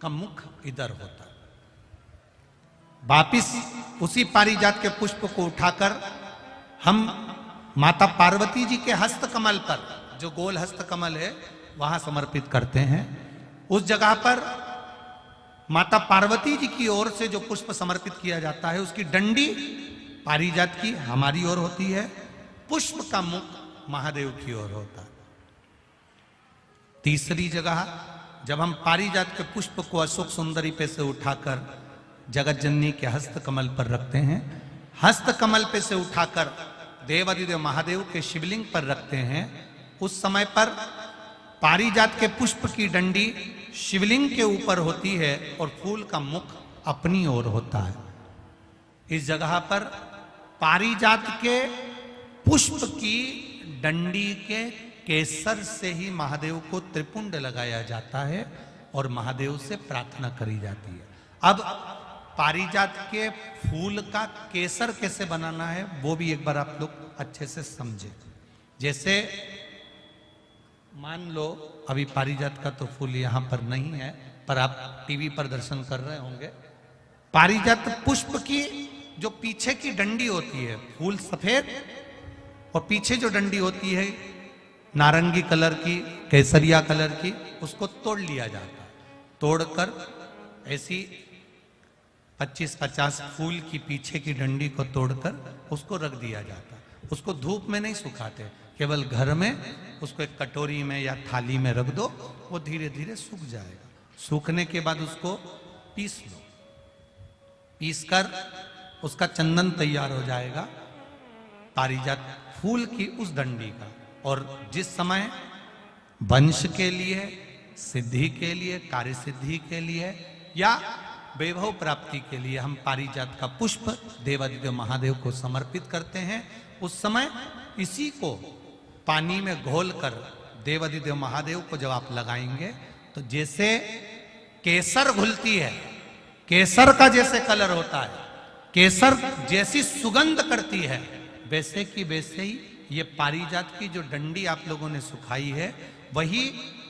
का मुख इधर होता है। वापिस उसी पारिजात के पुष्प को उठाकर हम माता पार्वती जी के हस्त कमल पर, जो गोल हस्त कमल है, वहां समर्पित करते हैं। उस जगह पर माता पार्वती जी की ओर से जो पुष्प समर्पित किया जाता है, उसकी डंडी पारिजात की हमारी ओर होती है, पुष्प का मुख महादेव की ओर होता है। तीसरी जगह जब हम पारिजात के पुष्प को अशोक सुंदरी पे से उठाकर जगत जननी के हस्त कमल पर रखते हैं, हस्त कमल पे से उठाकर देवाधिदेव महादेव के शिवलिंग पर रखते हैं, उस समय पर पारिजात के पुष्प की डंडी शिवलिंग के ऊपर होती है और फूल का मुख अपनी ओर होता है। इस जगह पर पारिजात के पुष्प की डंडी के केसर से ही महादेव को त्रिपुंड लगाया जाता है और महादेव से प्रार्थना करी जाती है। अब पारिजात के फूल का केसर कैसे बनाना है वो भी एक बार आप लोग अच्छे से समझे। जैसे मान लो अभी पारिजात का तो फूल यहां पर नहीं है, पर आप टीवी पर दर्शन कर रहे होंगे। पारिजात पुष्प की जो पीछे की डंडी होती है, फूल सफेद और पीछे जो डंडी होती है नारंगी कलर की, केसरिया कलर की, उसको तोड़ लिया जाता है। तोड़कर ऐसी 25-50 फूल की पीछे की डंडी को तोड़कर उसको रख दिया जाता है। उसको धूप में नहीं सुखाते, केवल घर में उसको एक कटोरी में या थाली में रख दो, वो धीरे धीरे सूख जाएगा। सूखने के बाद उसको पीस लो, पीसकर उसका चंदन तैयार हो जाएगा पारिजात फूल की उस डंडी का। और जिस समय वंश के लिए, सिद्धि के लिए, कार्य सिद्धि के लिए, या वैभव प्राप्ति के लिए हम पारिजात का पुष्प देवादिदेव महादेव को समर्पित करते हैं। उस समय इसी को पानी में घोलकर देवादिदेव महादेव को जब आप लगाएंगे तो जैसे केसर घुलती है, केसर का जैसे कलर होता है, केसर जैसी सुगंध करती है, वैसे की वैसे ही ये पारिजात की जो डंडी आप लोगों ने सुखाई है, वही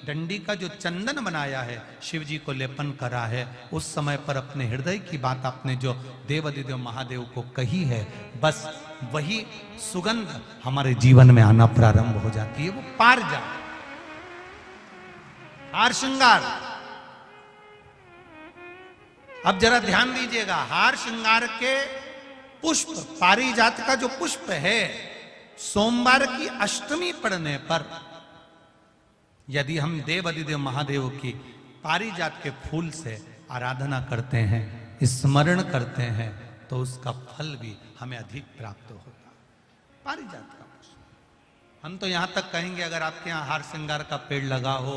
डंडी का जो चंदन बनाया है, शिव जी को लेपन करा है, उस समय पर अपने हृदय की बात आपने जो देवादिदेव महादेव को कही है, बस वही सुगंध हमारे जीवन में आना प्रारंभ हो जाती है। वो पारिजात हार श्रृंगार। अब जरा ध्यान दीजिएगा, हार श्रृंगार के पुष्प, पारिजात का जो पुष्प है, सोमवार की अष्टमी पड़ने पर यदि हम देवादिदेव महादेव की पारिजात के फूल से आराधना करते हैं, स्मरण करते हैं, तो उसका फल भी हमें अधिक प्राप्त होता है। पारिजात का पुष्प, हम तो यहां तक कहेंगे अगर आपके यहां हार श्रृंगार का पेड़ लगा हो,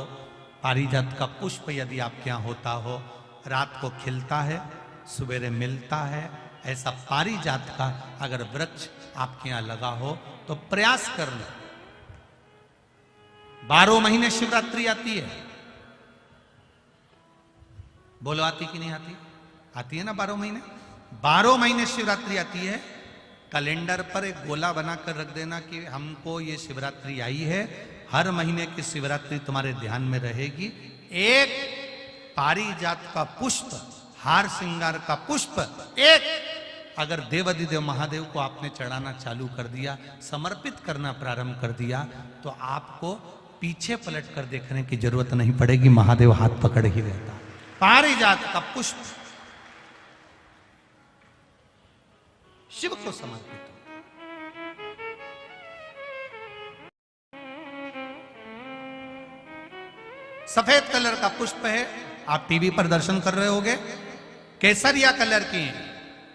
पारिजात का पुष्प यदि आपके यहां होता हो, रात को खिलता है, सवेरे मिलता है, ऐसा पारिजात का अगर वृक्ष आपके यहां लगा हो तो प्रयास करना। 12 महीने शिवरात्रि आती है, बोलो आती कि नहीं आती? आती है ना 12 महीने। 12 महीने शिवरात्रि आती है। कैलेंडर पर एक गोला बनाकर रख देना कि हमको ये शिवरात्रि आई है, हर महीने की शिवरात्रि तुम्हारे ध्यान में रहेगी। एक पारिजात का पुष्प, हार श्रृंगार का पुष्प, एक अगर देवादिदेव महादेव को आपने चढ़ाना चालू कर दिया, समर्पित करना प्रारंभ कर दिया, तो आपको पीछे पलट कर देखने की जरूरत नहीं पड़ेगी, महादेव हाथ पकड़ ही रहता। पारिजात का पुष्प शिव को समर्पित हो। सफेद कलर का पुष्प है, आप टीवी पर दर्शन कर रहे होंगे, केसरिया कलर की है,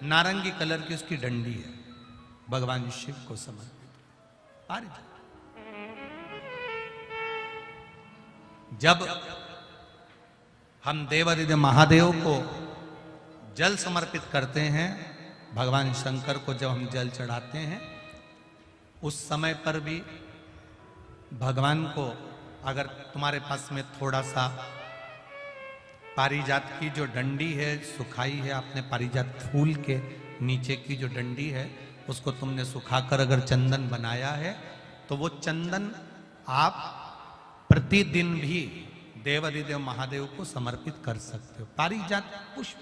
नारंगी कलर की उसकी डंडी है, भगवान शिव को समर्पित पारिजात। जब हम देवादिदेव महादेव को जल समर्पित करते हैं, भगवान शंकर को जब हम जल चढ़ाते हैं, उस समय पर भी भगवान को अगर तुम्हारे पास में थोड़ा सा पारिजात की जो डंडी है सुखाई है, आपने पारिजात फूल के नीचे की जो डंडी है उसको तुमने सुखाकर अगर चंदन बनाया है, तो वो चंदन आप प्रतिदिन भी देवादिदेव महादेव को समर्पित कर सकते हो। पारिजात पुष्प।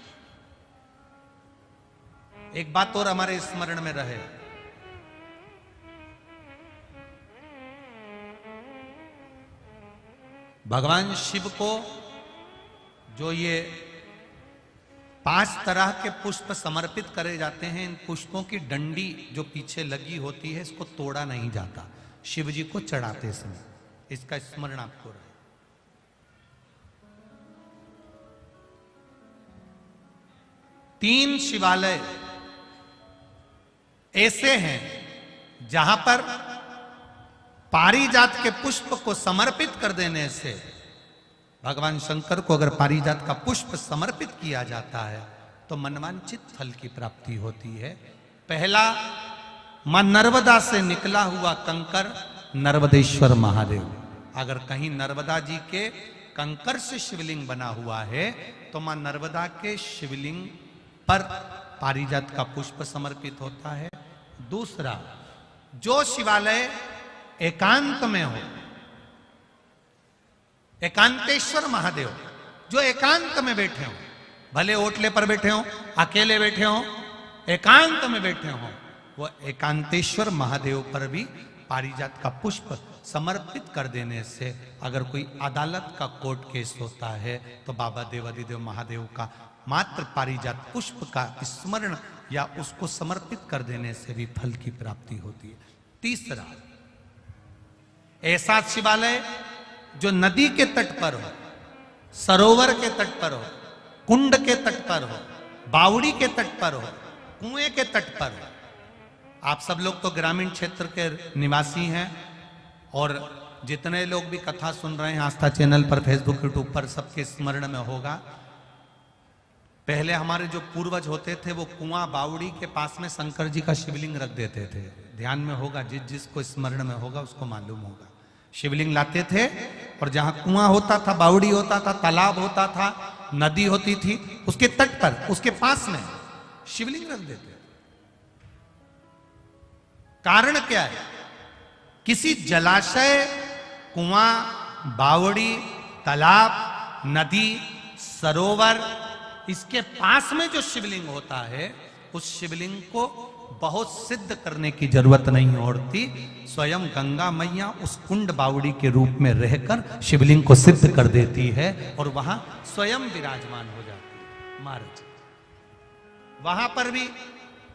एक बात और हमारे स्मरण में रहे, भगवान शिव को जो ये 5 तरह के पुष्प समर्पित करे जाते हैं, इन पुष्पों की डंडी जो पीछे लगी होती है, इसको तोड़ा नहीं जाता शिव जी को चढ़ाते समय, इसका स्मरण आपको रहे। तीन शिवालय ऐसे हैं जहां पर पारिजात के पुष्प को समर्पित कर देने से, भगवान शंकर को अगर पारिजात का पुष्प समर्पित किया जाता है तो मनवांचित फल की प्राप्ति होती है। पहला, मां नर्मदा से निकला हुआ कंकर नर्मदेश्वर महादेव। अगर कहीं नर्मदा जी के कंकर से शिवलिंग बना हुआ है तो मां नर्मदा के शिवलिंग पर पारिजात का पुष्प समर्पित होता है। दूसरा, जो शिवालय एकांत में हो, एकांतेश्वर महादेव जो एकांत में बैठे हो, भले ओटले पर बैठे हो, अकेले बैठे हो, एकांत में बैठे हो, वो एकांतेश्वर महादेव पर भी पारिजात का पुष्प समर्पित कर देने से, अगर कोई अदालत का कोर्ट केस होता है तो बाबा देवादिदेव महादेव का मात्र पारिजात पुष्प का स्मरण या उसको समर्पित कर देने से भी फल की प्राप्ति होती है। तीसरा, ऐसा शिवालय जो नदी के तट पर हो, सरोवर के तट पर हो, कुंड के तट पर हो, बावड़ी के तट पर हो, कुएं के तट पर हो। आप सब लोग तो ग्रामीण क्षेत्र के निवासी हैं और जितने लोग भी कथा सुन रहे हैं आस्था चैनल पर, फेसबुक, यूट्यूब पर, सबके स्मरण में होगा, पहले हमारे जो पूर्वज होते थे वो कुआं बावड़ी के पास में शंकर जी का शिवलिंग रख देते थे। ध्यान में होगा, जिसको स्मरण में होगा उसको मालूम होगा। शिवलिंग लाते थे और जहां कुआं होता था, बावड़ी होता था, तालाब होता था, नदी होती थी, उसके तट पर, उसके पास में शिवलिंग रख देते थे। कारण क्या है? किसी जलाशय, कुआं, बावड़ी, तालाब, नदी, सरोवर, इसके पास में जो शिवलिंग होता है, उस शिवलिंग को बहुत सिद्ध करने की जरूरत नहीं होती। स्वयं गंगा मैया उस कुंड बावड़ी के रूप में रहकर शिवलिंग को सिद्ध कर देती है और वहां स्वयं विराजमान हो जाती है महाराज। वहां पर भी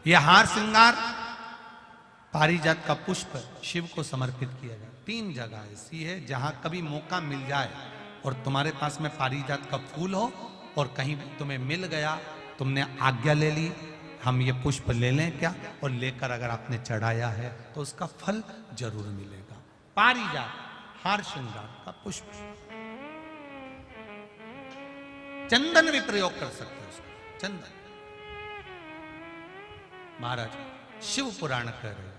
यह हार श्रृंगार, पारिजात का पुष्प शिव को समर्पित किया जाए। 3 जगह ऐसी है जहां कभी मौका मिल जाए और तुम्हारे पास में पारिजात का फूल हो और कहीं तुम्हें मिल गया, तुमने आज्ञा ले ली, हम ये पुष्प ले लें क्या, और लेकर अगर आपने चढ़ाया है तो उसका फल जरूर मिलेगा। पारिजात, हार श्रृंगार का पुष्प। चंदन भी प्रयोग कर सकते हैं उसका, चंदन। महाराज शिव पुराण कह रहे,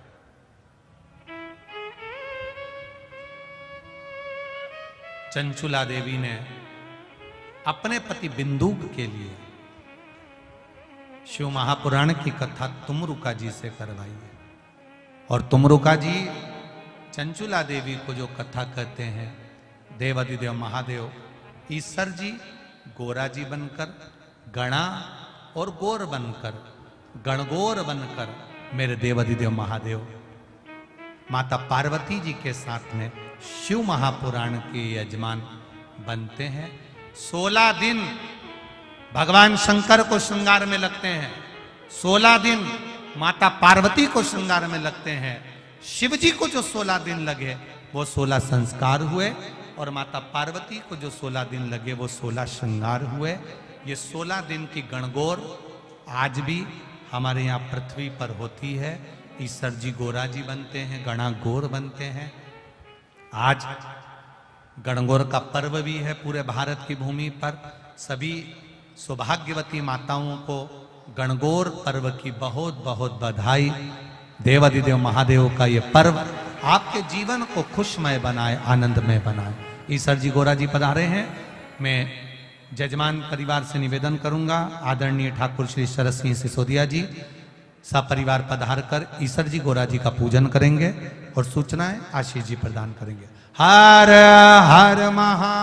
चंचुला देवी ने अपने पति बिंदुक के लिए शिव महापुराण की कथा तुमरुका जी से करवाई है। और तुमरुका जी चंचुला देवी को जो कथा कहते हैं, देवादिदेव महादेव ईश्वर जी गोरा जी बनकर, गणा और गोर बनकर, गणगोर बनकर मेरे देवादिदेव महादेव माता पार्वती जी के साथ में शिव महापुराण के यजमान बनते हैं। 16 दिन भगवान शंकर को श्रृंगार में लगते हैं, 16 दिन माता पार्वती को श्रृंगार में लगते हैं। शिव जी को जो 16 दिन लगे वो 16 संस्कार हुए और माता पार्वती को जो 16 दिन लगे वो 16 श्रृंगार हुए। ये 16 दिन की गणगौर आज भी हमारे यहाँ पृथ्वी पर होती है। ईश्वर जी गोरा जी बनते हैं, गणा गोर बनते हैं। आज गणगौर का पर्व भी है पूरे भारत की भूमि पर। सभी सौभाग्यवती माताओं को गणगौर पर्व की बहुत बहुत बधाई। देवादिदेव महादेव का ये पर्व आपके जीवन को खुशमय बनाए, आनंदमय बनाए। ईश्वर जी गोरा जी पधारे हैं। मैं जजमान परिवार से निवेदन करूंगा, आदरणीय ठाकुर श्री शरद सिंह सिसोदिया जी सपरिवार पधार कर ईश्वर जी गोरा जी का पूजन करेंगे और सूचनाएं आशीष जी प्रदान करेंगे। हर हर महा